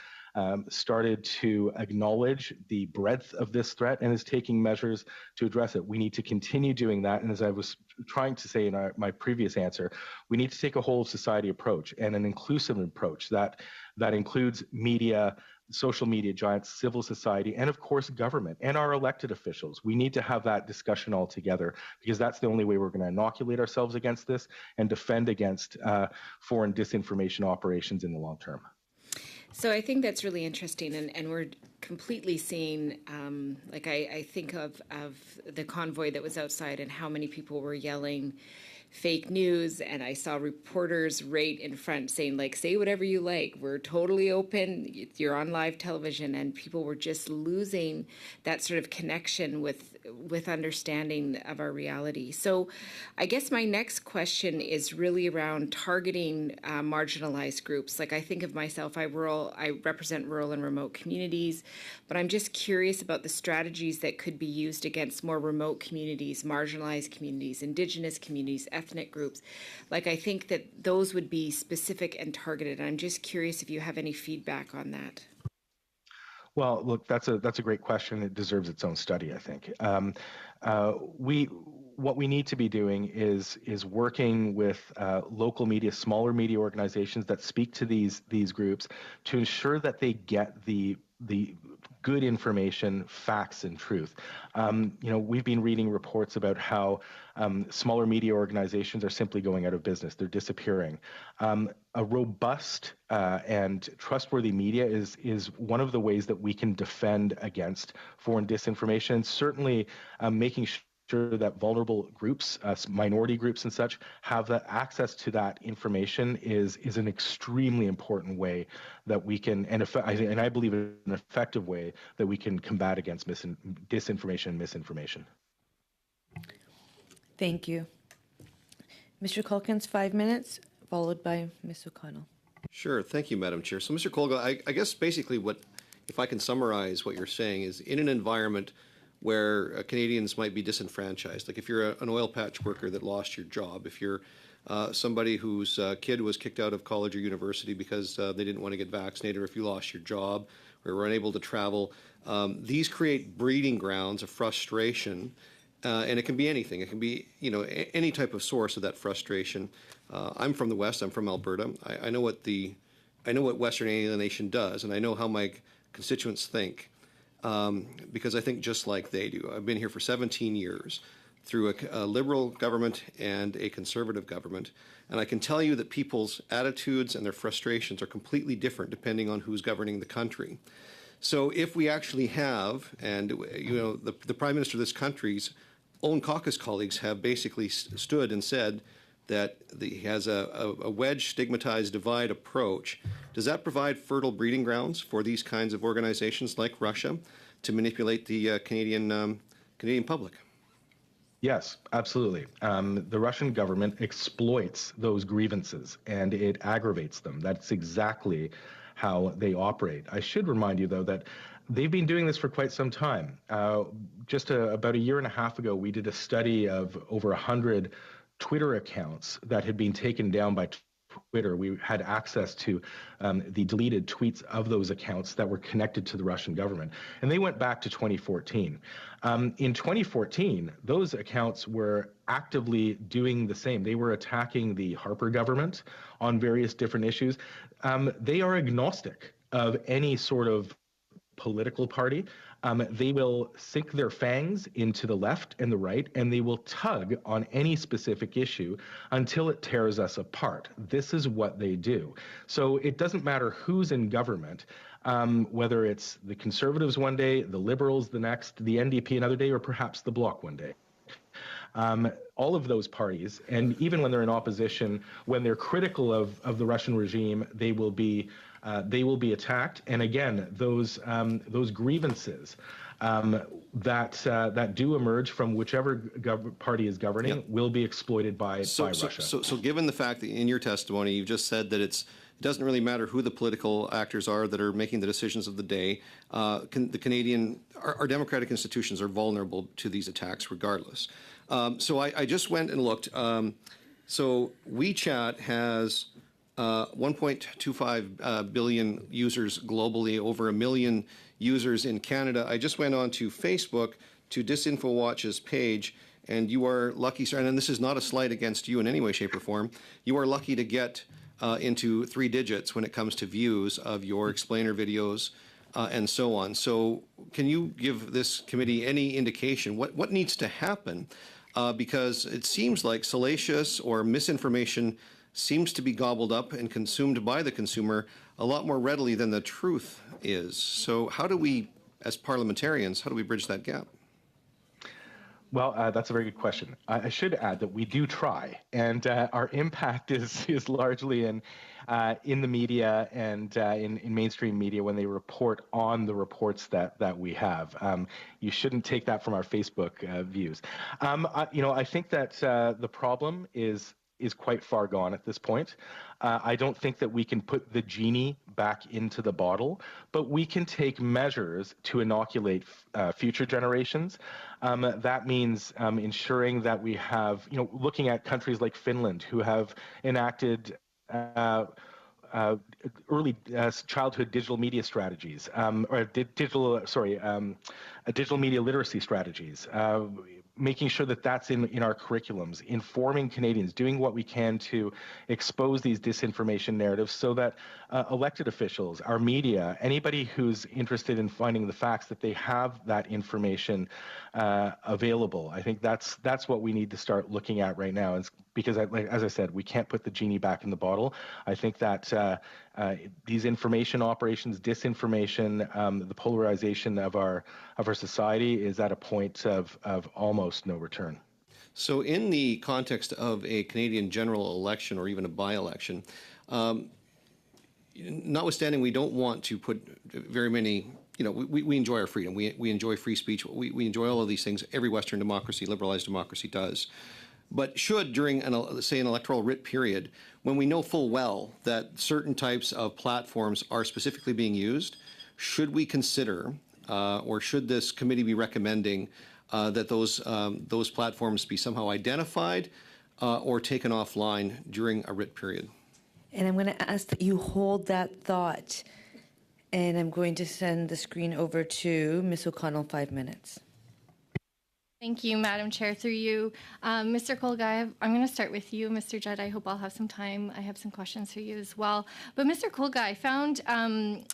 S14: started to acknowledge the breadth of this threat and is taking measures to address it. We need to continue doing that. And as I was trying to say in my previous answer, we need to take a whole of society approach and an inclusive approach that includes media, social media giants, civil society, and of course government and our elected officials. We need to have that discussion all together, because that's the only way we're going to inoculate ourselves against this and defend against foreign disinformation operations in the long term.
S17: So I think that's really interesting, and we're completely seeing, like I think of the convoy that was outside and how many people were yelling fake news, and I saw reporters right in front saying, like, say whatever you like, we're totally open, you're on live television, and people were just losing that sort of connection with understanding of our reality. So I guess my next question is really around targeting marginalized groups. Like, I think of myself, I represent rural and remote communities, but I'm just curious about the strategies that could be used against more remote communities, marginalized communities, Indigenous communities, ethnic groups. Like, I think that those would be specific and targeted. And I'm just curious if you have any feedback on that.
S14: Well, look, that's a great question. It deserves its own study, I think. What we need to be doing is working with local media, smaller media organizations that speak to these groups to ensure that they get the good information, facts, and truth. We've been reading reports about how smaller media organizations are simply going out of business. They're disappearing. A robust and trustworthy media is one of the ways that we can defend against foreign disinformation. Certainly, making sure that vulnerable groups, minority groups and such, have the access to that information is an extremely important way that we can, and I believe an effective way that we can combat against disinformation and misinformation.
S1: Thank you. Mr. Culkins, 5 minutes, followed by Ms. O'Connell.
S10: Sure. Thank you, Madam Chair. So, Mr. Colga, I guess basically if I can summarize what you're saying is, in an environment where Canadians might be disenfranchised. Like if you're an oil patch worker that lost your job, if you're somebody whose kid was kicked out of college or university because they didn't want to get vaccinated, or if you lost your job or were unable to travel, these create breeding grounds of frustration. And it can be anything. It can be, any type of source of that frustration. I'm from the West. I'm from Alberta. I know what Western alienation does, and I know how my constituents think, because I think just like they do. I've been here for 17 years through a liberal government and a conservative government, and I can tell you that people's attitudes and their frustrations are completely different depending on who's governing the country. So if we actually have, and the Prime Minister of this country's own caucus colleagues have basically stood and said that he has a wedge, stigmatized, divide approach. Does that provide fertile breeding grounds for these kinds of organizations like Russia to manipulate the Canadian public?
S14: Yes, absolutely. The Russian government exploits those grievances and it aggravates them. That's exactly how they operate. I should remind you, though, that they've been doing this for quite some time. Just about a year and a half ago, we did a study of over 100 Twitter accounts that had been taken down by Twitter. We had access to the deleted tweets of those accounts that were connected to the Russian government, and they went back to 2014. In 2014, those accounts were actively doing the same. They were attacking the Harper government on various different issues. They are agnostic of any sort of political party. They will sink their fangs into the left and the right, and they will tug on any specific issue until it tears us apart. This is what they do. So it doesn't matter who's in government, whether it's the Conservatives one day, the Liberals the next, the NDP another day, or perhaps the Bloc one day. All of those parties, and even when they're in opposition, when they're critical of the Russian regime, they will be attacked. And again, those grievances that do emerge from whichever party is governing will be exploited by Russia.
S10: So given the fact that in your testimony you've just said that it doesn't really matter who the political actors are that are making the decisions of the day, our democratic institutions are vulnerable to these attacks regardless. So I just went and looked. So WeChat has 1.25 billion users globally, over 1 million users in Canada. I just went on to Facebook, to DisinfoWatch's page, and you are lucky, sir, and this is not a slight against you in any way, shape, or form. You are lucky to get into 3 digits when it comes to views of your explainer videos and so on. So can you give this committee any indication what needs to happen? Because it seems like salacious or misinformation seems to be gobbled up and consumed by the consumer a lot more readily than the truth is. So how do we, as parliamentarians, how do we bridge that gap?
S14: Well, that's a very good question. I should add that we do try, and our impact is largely in the media and in mainstream media when they report on the reports that we have. You shouldn't take that from our Facebook views. I think that the problem is quite far gone at this point. I don't think that we can put the genie back into the bottle, but we can take measures to inoculate future generations. That means ensuring that we have, looking at countries like Finland who have enacted early childhood digital media strategies, digital media literacy strategies, making sure that that's in our curriculums, informing Canadians, doing what we can to expose these disinformation narratives so that elected officials, our media, anybody who's interested in finding the facts, that they have that information available. I think that's what we need to start looking at right now. Because, as I said, we can't put the genie back in the bottle. I think that these information operations, disinformation, the polarization of our society is at a point of almost no return.
S10: So in the context of a Canadian general election or even a by-election, notwithstanding we don't want to put very many, we enjoy our freedom. We enjoy free speech. We enjoy all of these things. Every Western democracy, liberalized democracy does. But should, during, say, an electoral writ period, when we know full well that certain types of platforms are specifically being used, should we consider or should this committee be recommending that those platforms be somehow identified or taken offline during a writ period?
S1: And I'm going to ask that you hold that thought, and I'm going to send the screen over to Ms. O'Connell, 5 minutes.
S13: Thank you, Madam Chair. Through you, Mr. Colguy, I'm going to start with you. Mr. Judd, I hope I'll have some time. I have some questions for you as well. But Mr. Colguy, I found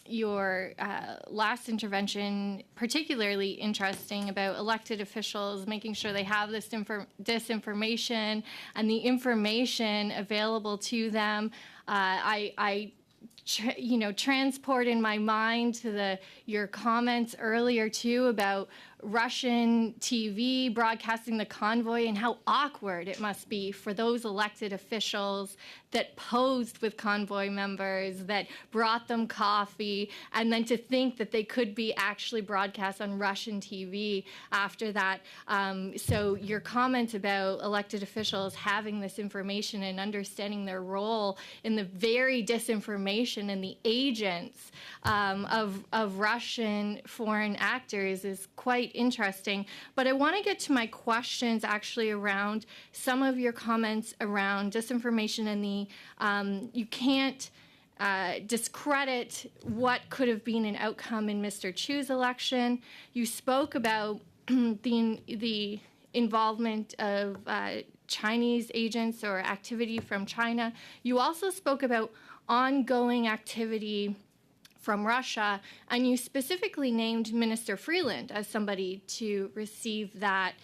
S13: your last intervention particularly interesting about elected officials making sure they have this disinformation and the information available to them. Transport in my mind to your comments earlier too about Russian TV broadcasting the convoy and how awkward it must be for those elected officials that posed with convoy members, that brought them coffee, and then to think that they could be actually broadcast on Russian TV after that. So your comment about elected officials having this information and understanding their role in the very disinformation and the agents of Russian foreign actors is quite interesting. But I want to get to my questions actually around some of your comments around disinformation and the you can't discredit what could have been an outcome in Mr. Chu's election. You spoke about the involvement of Chinese agents or activity from China. You also spoke about ongoing activity from Russia, and you specifically named Minister Freeland as somebody to receive that,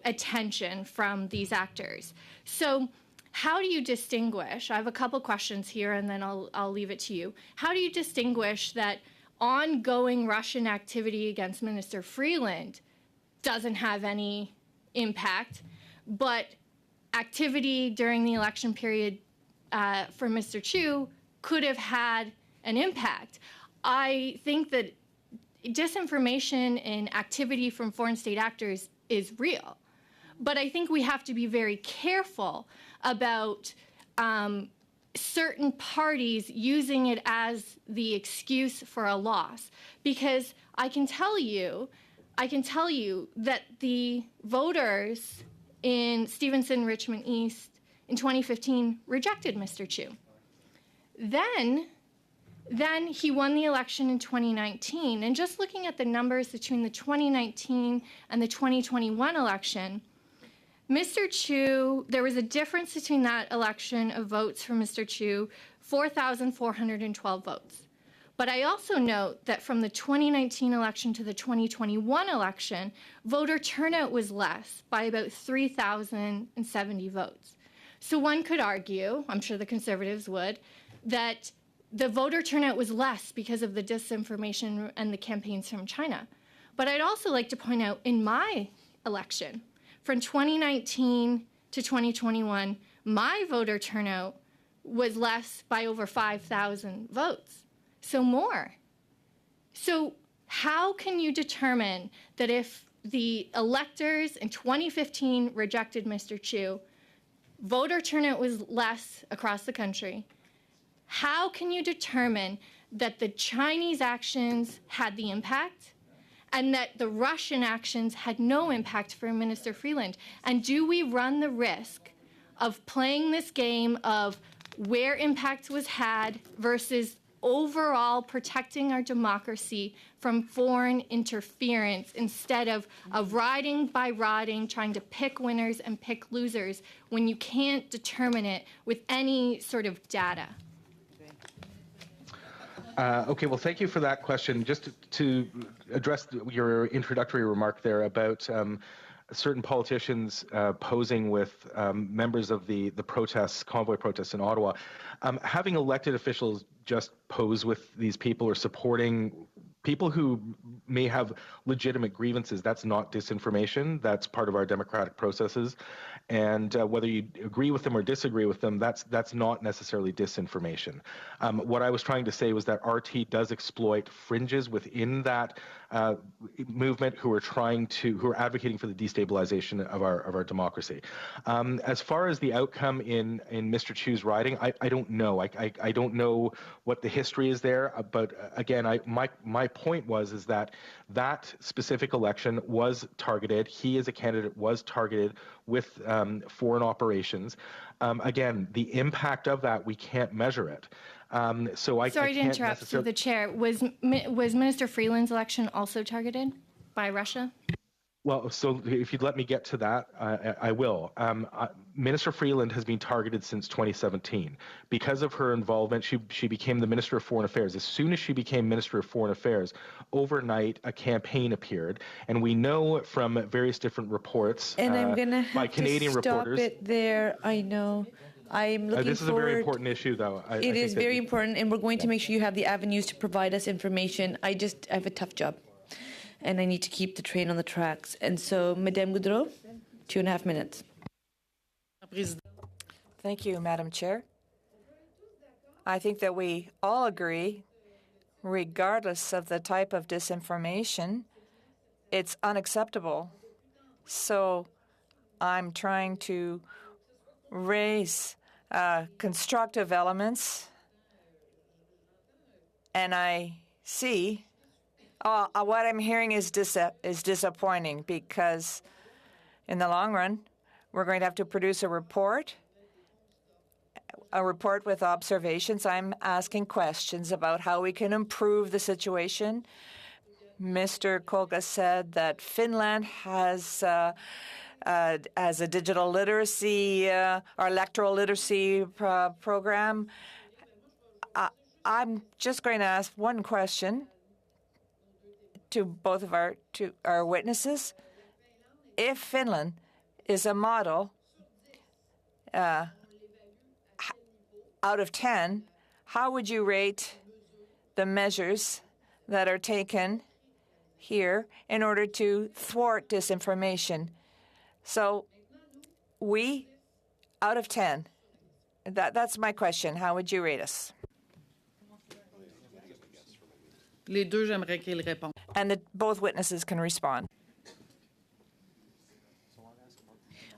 S13: attention from these actors. So how do you distinguish? I have a couple questions here, and then I'll leave it to you. How do you distinguish that ongoing Russian activity against Minister Freeland doesn't have any impact, but activity during the election period for Mr. Chu could have had an impact? I think that disinformation and activity from foreign state actors is real, but I think we have to be very careful about certain parties using it as the excuse for a loss, because I can tell you that the voters in Stevenson, Richmond East in 2015 rejected Mr. Chu. Then he won the election in 2019, and just looking at the numbers between the 2019 and the 2021 election, Mr. Chu, there was a difference between that election of votes for Mr. Chu, 4,412 votes. But I also note that from the 2019 election to the 2021 election, voter turnout was less by about 3,070 votes. So one could argue, I'm sure the Conservatives would, that the voter turnout was less because of the disinformation and the campaigns from China. But I'd also like to point out in my election, from 2019 to 2021, my voter turnout was less by over 5,000 votes. So more. So how can you determine that if the electors in 2015 rejected Mr. Chu, voter turnout was less across the country? How can you determine that the Chinese actions had the impact and that the Russian actions had no impact for Minister Freeland? And do we run the risk of playing this game of where impact was had versus overall protecting our democracy from foreign interference instead of riding by riding, trying to pick winners and pick losers when you can't determine it with any sort of data?
S14: Okay, well, thank you for that question. Just to address your introductory remark there about certain politicians posing with members of the protests, convoy protests in Ottawa, having elected officials just pose with these people or supporting people who may have legitimate grievances, that's not disinformation. That's part of our democratic processes. And whether you agree with them or disagree with them, that's not necessarily disinformation. What I was trying to say was that RT does exploit fringes within that movement who are advocating for the destabilization of our democracy. As far as the outcome in Mr. Chu's riding, I don't know. I don't know what the history is there. But again, my point is that specific election was targeted. He, as a candidate, was targeted with foreign operations. Again, the impact of that, we can't measure it.
S13: Sorry to interrupt through the chair. Was Minister Freeland's election also targeted by Russia?
S14: Well, so if you'd let me get to that, I will. Minister Freeland has been targeted since 2017. Because of her involvement, she became the Minister of Foreign Affairs. As soon as she became Minister of Foreign Affairs, overnight a campaign appeared. And we know from various different reports
S1: and I'm gonna have
S14: by Canadian
S1: to stop
S14: reporters.
S1: It there. I know. I'm looking
S14: this is
S1: forward.
S14: A very important issue, though.
S1: It is very important, and we're going to make sure you have the avenues to provide us information. I have a tough job, and I need to keep the train on the tracks. And so, Madame Goudreau, 2.5 minutes.
S8: Thank you, Madam Chair. I think that we all agree, regardless of the type of disinformation, it's unacceptable. So I'm trying to raise constructive elements, and I see what I'm hearing is disappointing, because in the long run, we're going to have to produce a report with observations. I'm asking questions about how we can improve the situation. Mr. Kolga said that Finland has a digital literacy or electoral literacy program. I'm just going to ask one question to both of our witnesses. If Finland is a model out of 10, how would you rate the measures that are taken here in order to thwart disinformation? So we, out of 10, that's my question. How would you rate us?
S7: Les deux, j'aimerais qu'ils répondent.
S8: And both witnesses can respond.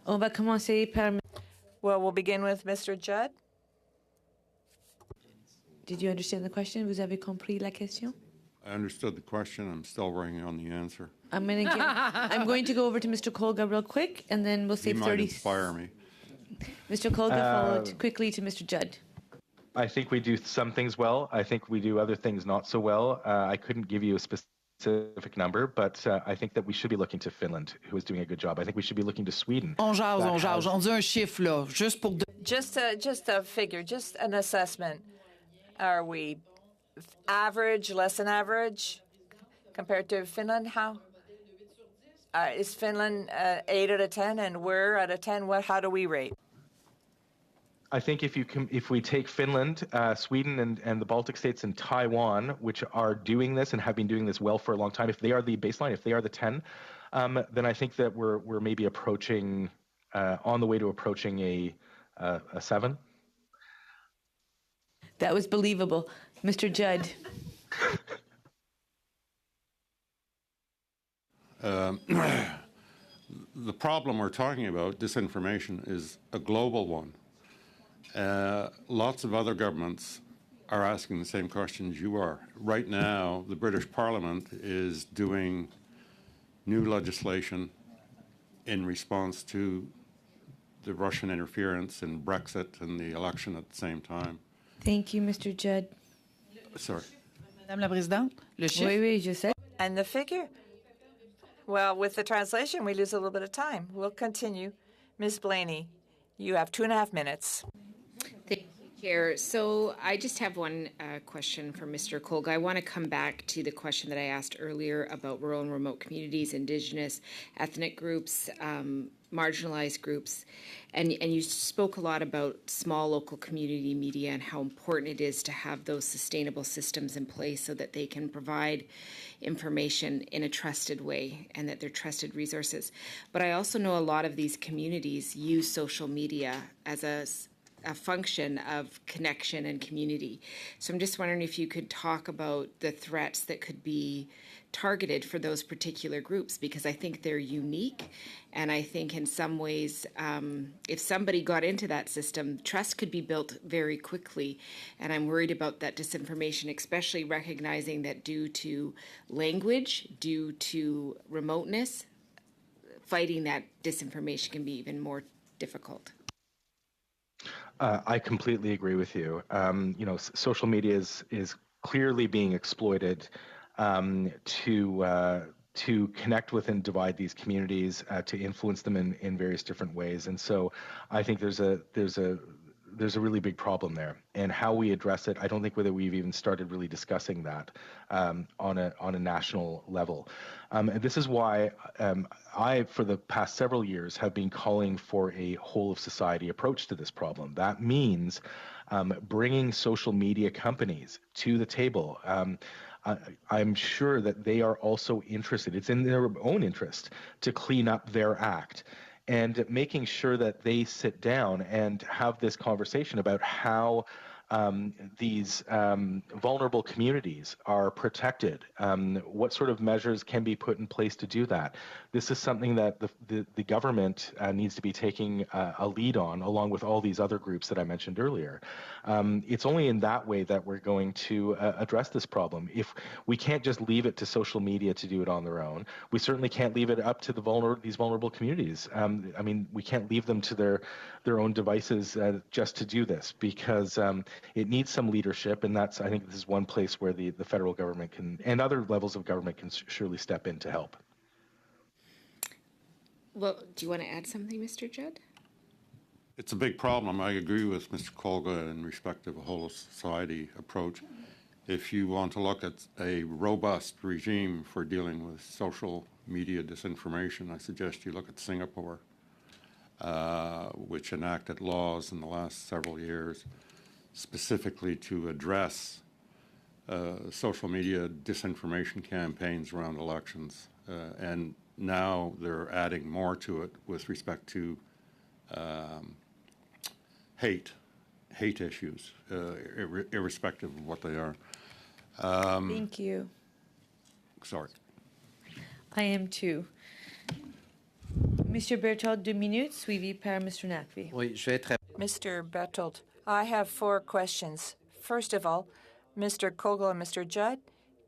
S1: On va commencer par...
S8: Well, we'll begin with Mr. Judd.
S1: Did you understand the question? Vous avez compris la question?
S15: I understood the question. I'm still working on the answer.
S1: I'm going to go over to Mr. Kolga real quick, and then we'll save 30.
S15: He might inspire me.
S1: Mr. Kolga followed quickly to Mr. Judd.
S14: I think we do some things well. I think we do other things not so well. I couldn't give you a specific number, but I think that we should be looking to Finland, who is doing a good job. I think we should be looking to Sweden.
S7: On jase. On dit un chiffre, là, juste pour...
S8: Just a figure, just an assessment. Are we average, less than average, compared to Finland? How? Is Finland 8 out of 10, and we're out of 10? How do we rate?
S14: I think if we take Finland, Sweden, and the Baltic states and Taiwan, which are doing this and have been doing this well for a long time, if they are the baseline, if they are the 10, then I think that we're maybe approaching, on the way to approaching a 7.
S1: That was believable. Mr. Judd.
S15: The problem we're talking about, disinformation, is a global one. Lots of other governments are asking the same questions you are. Right now, the British Parliament is doing new legislation in response to the Russian interference in Brexit and the election at the same time.
S1: Thank you, Mr. Judd.
S15: Sorry.
S7: Madame la Présidente, le chiffre.
S1: Oui, je sais.
S8: And the figure? Well, with the translation, we lose a little bit of time. We'll continue. Ms. Blaney, you have 2.5 minutes.
S17: Thank you, Chair. So I just have one question for Mr. Kolga. I want to come back to the question that I asked earlier about rural and remote communities, Indigenous, ethnic groups, marginalized groups. And you spoke a lot about small local community media and how important it is to have those sustainable systems in place so that they can provide information in a trusted way and that they're trusted resources. But I also know a lot of these communities use social media as a a function of connection and community. So I'm just wondering if you could talk about the threats that could be targeted for those particular groups, because I think they're unique. And I think in some ways, if somebody got into that system, trust could be built very quickly. And I'm worried about that disinformation, especially recognizing that due to language, due to remoteness, fighting that disinformation can be even more difficult.
S14: I completely agree with you. Social media is clearly being exploited to connect with and divide these communities, to influence them in various different ways. And so I think there's a really big problem there. And how we address it, I don't think whether we've even started really discussing that on a national level. And this is why I, for the past several years, have been calling for a whole of society approach to this problem. That means bringing social media companies to the table. I'm sure that they are also interested. It's in their own interest to clean up their act, and making sure that they sit down and have this conversation about how these vulnerable communities are protected, what sort of measures can be put in place to do that. This is something that the government needs to be taking a lead on, along with all these other groups that I mentioned earlier. It's only in that way that we're going to address this problem. If we can't just leave it to social media to do it on their own, we certainly can't leave it up to these vulnerable communities. We can't leave them to their own devices just to do this, because it needs some leadership, and I think this is one place where the federal government can, and other levels of government can surely step in to help.
S17: Well, do you want to add something, Mr. Judd?
S15: It's a big problem. I agree with Mr. Kolga in respect of a whole of society approach. If you want to look at a robust regime for dealing with social media disinformation, I suggest you look at Singapore, which enacted laws in the last several years specifically to address social media disinformation campaigns around elections. And now they're adding more to it with respect to hate issues, irrespective of what they are.
S8: Thank you.
S15: Sorry.
S1: I am too. Monsieur Berthold, 2 minutes, suivi par Mr. Naqvi.
S8: Mr. Berthold, I have 4 questions. First of all, Mr. Kogel and Mr. Judd,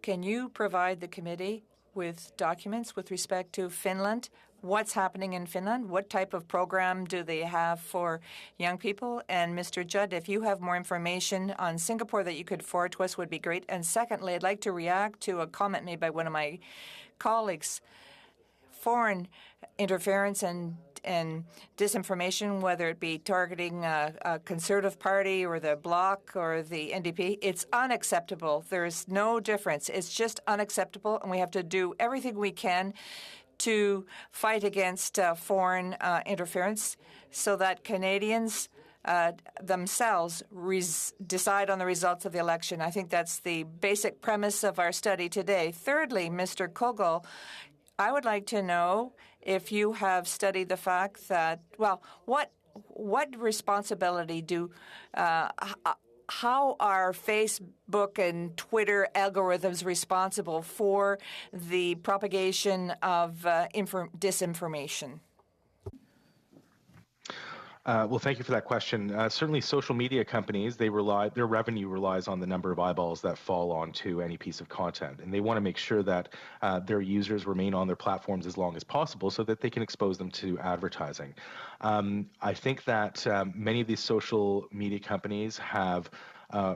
S8: can you provide the committee with documents with respect to Finland? What's happening in Finland? What type of program do they have for young people? And Mr. Judd, if you have more information on Singapore that you could forward to us, would be great. And secondly, I'd like to react to a comment made by one of my colleagues. Foreign interference and disinformation, whether it be targeting a Conservative Party or the Bloc or the NDP, it's unacceptable. There's no difference. It's just unacceptable, and we have to do everything we can to fight against foreign interference so that Canadians themselves decide on the results of the election. I think that's the basic premise of our study today. Thirdly, Mr. Kogel, I would like to know if you have studied the fact that, what responsibility how are Facebook and Twitter algorithms responsible for the propagation of disinformation?
S14: Well, thank you for that question. Certainly, social media companies, their revenue relies on the number of eyeballs that fall onto any piece of content, and they want to make sure that their users remain on their platforms as long as possible so that they can expose them to advertising. I think that many of these social media companies have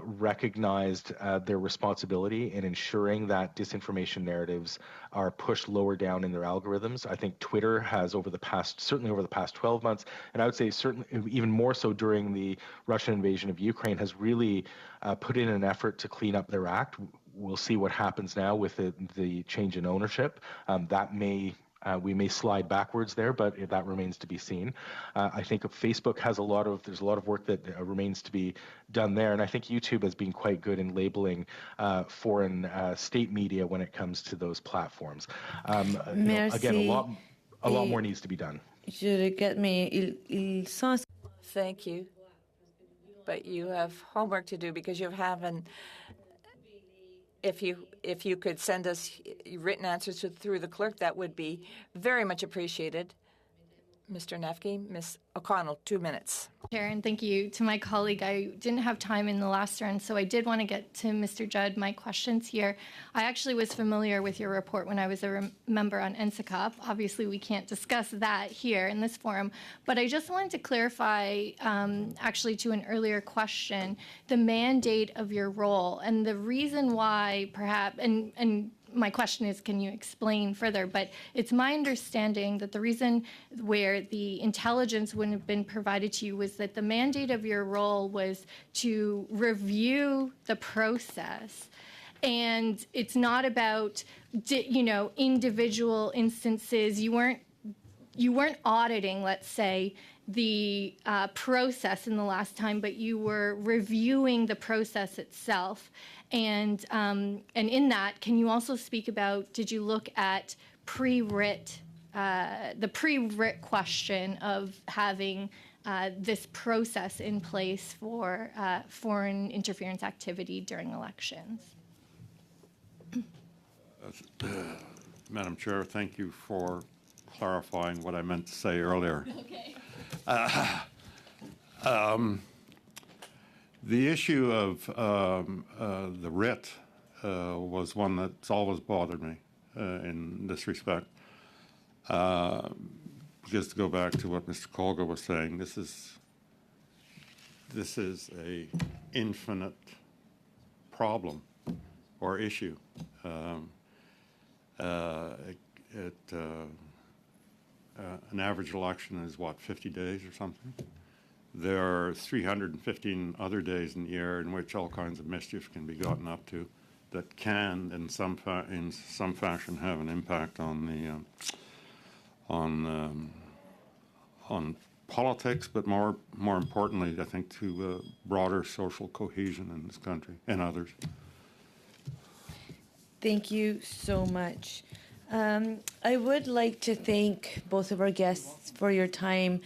S14: recognized their responsibility in ensuring that disinformation narratives are pushed lower down in their algorithms. I think Twitter has certainly over the past 12 months, and I would say certainly even more so during the Russian invasion of Ukraine, has really put in an effort to clean up their act. We'll see what happens now with the change in ownership. We may slide backwards there, but that remains to be seen. I think Facebook has there's a lot of work that remains to be done there, and I think YouTube has been quite good in labeling foreign state media when it comes to those platforms. Again, a lot more needs to be done.
S8: Thank you. but you have homework to do because you haven't. If you could send us written answers through the clerk, that would be very much appreciated. Mr. Nefke, Ms. O'Connell, 2 minutes.
S13: Chair, and thank you to my colleague. I didn't have time in the last round, so I did want to get to Mr. Judd my questions here. I actually was familiar with your report when I was a member on NSICOP. Obviously, we can't discuss that here in this forum, but I just wanted to clarify, actually to an earlier question, the mandate of your role and the reason why perhaps, and my question is, can you explain further? But it's my understanding that the reason where the intelligence wouldn't have been provided to you was that the mandate of your role was to review the process. And it's not about, individual instances. You weren't auditing, let's say, the process in the last time, but you were reviewing the process itself. And in that, can you also speak about, did you look at the pre-writ question of having this process in place for foreign interference activity during elections?
S15: Madam Chair, thank you for clarifying what I meant to say earlier.
S13: Okay.
S15: The issue of the writ was one that's always bothered me in this respect. Just to go back to what Mr. Colga was saying, this is a infinite problem or issue. An average election is, 50 days or something? There are 315 other days in the year in which all kinds of mischief can be gotten up to that can, in some fashion, have an impact on politics, but more importantly, I think, to broader social cohesion in this country and others.
S1: Thank you so much. I would like to thank both of our guests for your time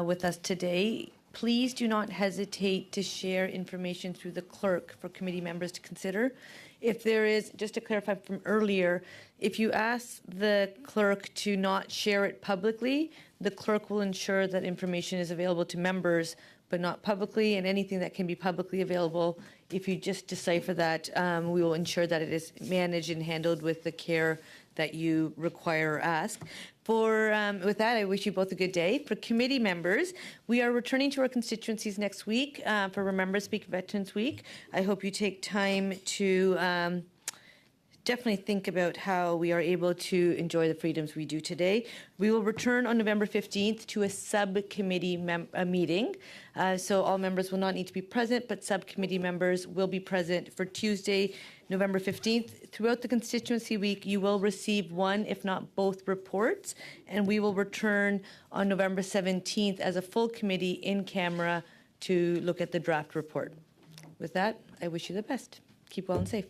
S1: with us today. Please do not hesitate to share information through the clerk for committee members to consider. If there is, just to clarify from earlier, if you ask the clerk to not share it publicly, the clerk will ensure that information is available to members, but not publicly, and anything that can be publicly available, if you just decipher that, we will ensure that it is managed and handled with the care that you require or ask. With that, I wish you both a good day. For committee members, we are returning to our constituencies next week for Remember Speak Veterans Week. I hope you take time to definitely think about how we are able to enjoy the freedoms we do today. We will return on November 15th to a subcommittee meeting. So all members will not need to be present, but subcommittee members will be present for Tuesday, November 15th. Throughout the constituency week, you will receive one, if not both, reports, and we will return on November 17th as a full committee in camera to look at the draft report. With that, I wish you the best. Keep well and safe.